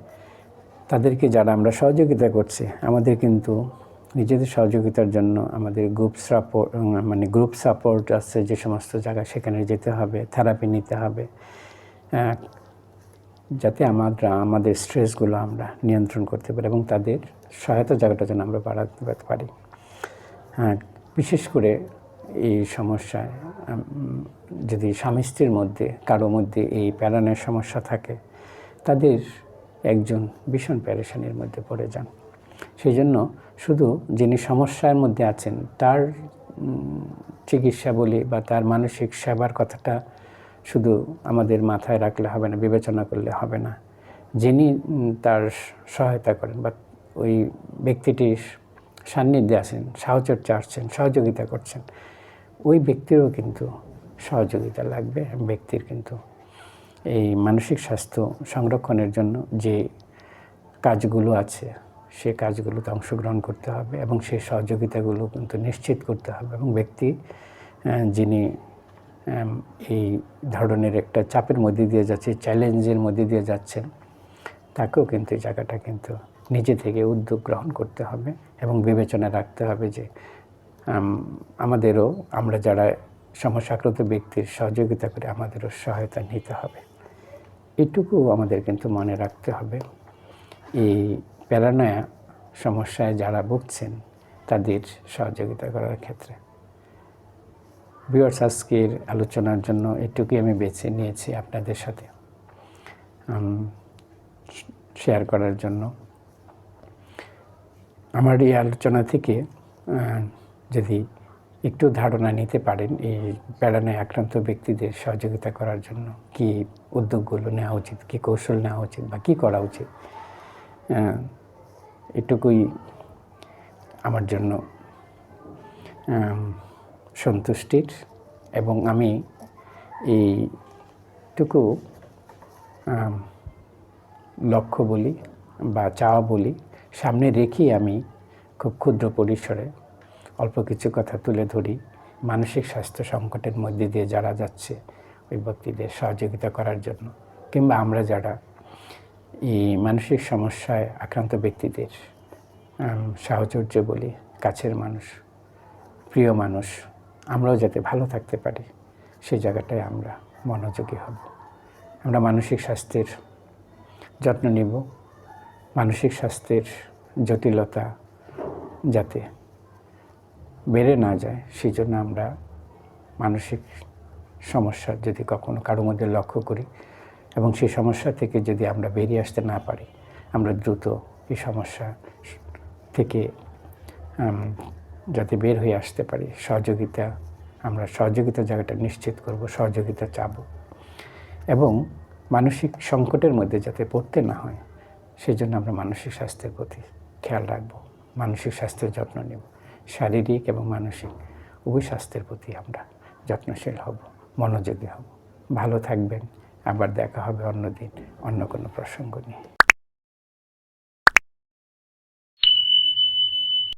তাদেরকে যারা আমরা সহযোগিতা করছি, আমাদের কিন্তু নিজেদের সহযোগিতার জন্য আমাদের গ্রুপ সাপোর্ট আছে যে সমস্ত জায়গায়, সেখানে যেতে হবে, থেরাপি নিতে হবে, যাতে আমাদের স্ট্রেসগুলো আমরা নিয়ন্ত্রণ করতে পারি এবং তাদের সহায়তা জায়গাটা যেন আমরা বাড়াতে পারি। বিশেষ করে এই সমস্যায় যদি স্বামী স্ত্রীর মধ্যে কারো মধ্যে এই প্যারানের সমস্যা থাকে, তাদের একজন ভীষণ প্যারেশানির মধ্যে পড়ে যান। সেই জন্য শুধু যিনি সমস্যার মধ্যে আছেন তার চিকিৎসা বলি বা তার মানসিক সেবার কথাটা শুধু আমাদের মাথায় রাখলে হবে না, বিবেচনা করলে হবে না। যিনি তার সহায়তা করেন বা ওই ব্যক্তিটির সান্নিধ্যে আছেন, সাহচর্যা আসছেন, সহযোগিতা করছেন, ওই ব্যক্তিরও কিন্তু সহযোগিতা লাগবে। ব্যক্তির কিন্তু এই মানসিক স্বাস্থ্য সংরক্ষণের জন্য যে কাজগুলো আছে সে কাজগুলোতে অংশগ্রহণ করতে হবে এবং সেই সহযোগিতাগুলো কিন্তু নিশ্চিত করতে হবে। এবং ব্যক্তি যিনি এই ধরনের একটা চাপের মধ্যে দিয়ে যাচ্ছে, চ্যালেঞ্জের মধ্যে দিয়ে যাচ্ছেন, তাকেও কিন্তু এই জায়গাটা কিন্তু নিজে থেকে উদ্যোগ গ্রহণ করতে হবে এবং বিবেচনা রাখতে হবে যে আমরা যারা সমস্যাগ্রস্ত ব্যক্তির সহযোগিতা করে আমাদেরও সহায়তা নিতে হবে। এটুকু আমাদের কিন্তু মনে রাখতে হবে এই প্যারানয়া সমস্যায় যারা ভুগছেন তাদের সহযোগিতা করার ক্ষেত্রে। ভিউয়ার্স, আজকের আলোচনার জন্য এটুকুই আমি বেছে নিয়েছি আপনাদের সাথে শেয়ার করার জন্য। আমার এই আলোচনা থেকে যদি একটু ধারণা নিতে পারেন এই প্যারানয় আক্রান্ত ব্যক্তিদের সহযোগিতা করার জন্য কী উদ্যোগগুলো নেওয়া উচিত, কী কৌশল নেওয়া উচিত বা কী করা উচিত, এটুকুই আমার জন্য সন্তুষ্টির। এবং আমি এইটুকু লক্ষ্য বলি বা চাওয়া বলি সামনে রেখেই আমি খুব ক্ষুদ্র পরিসরে অল্প কিছু কথা তুলে ধরি মানসিক স্বাস্থ্য সংকটের মধ্যে দিয়ে যারা যাচ্ছে ওই ব্যক্তিদের সহযোগিতা করার জন্য, কিংবা আমরা যারা এই মানসিক সমস্যায় আক্রান্ত ব্যক্তিদের সাহচর্য বলি, কাছের মানুষ, প্রিয় মানুষ, আমরাও যাতে ভালো থাকতে পারি সেই জায়গাটায় আমরা মনোযোগী হব। আমরা মানসিক স্বাস্থ্যের যত্ন নিব, মানসিক স্বাস্থ্যের জটিলতা যাতে বেড়ে না যায় সেই জন্য আমরা মানসিক সমস্যা যদি কখনো কারোর মধ্যে লক্ষ্য করি এবং সেই সমস্যা থেকে যদি আমরা বেরিয়ে আসতে না পারি, আমরা দ্রুত এই সমস্যা থেকে যাতে বের হয়ে আসতে পারি আমরা সহযোগিতা জায়গাটা নিশ্চিত করব, সহযোগিতা চাব এবং মানসিক সংকটের মধ্যে যাতে পড়তে না হয় সেই জন্য আমরা মানসিক স্বাস্থ্যের প্রতি খেয়াল রাখব, মানসিক স্বাস্থ্যের যত্ন নেব, শারীরিক এবং মানসিক উভয় স্বাস্থ্যের প্রতি আমরা যত্নশীল হব, মনোযোগী হব। ভালো থাকবেন। আবার দেখা হবে অন্য দিন অন্য কোনো প্রসঙ্গ নিয়ে।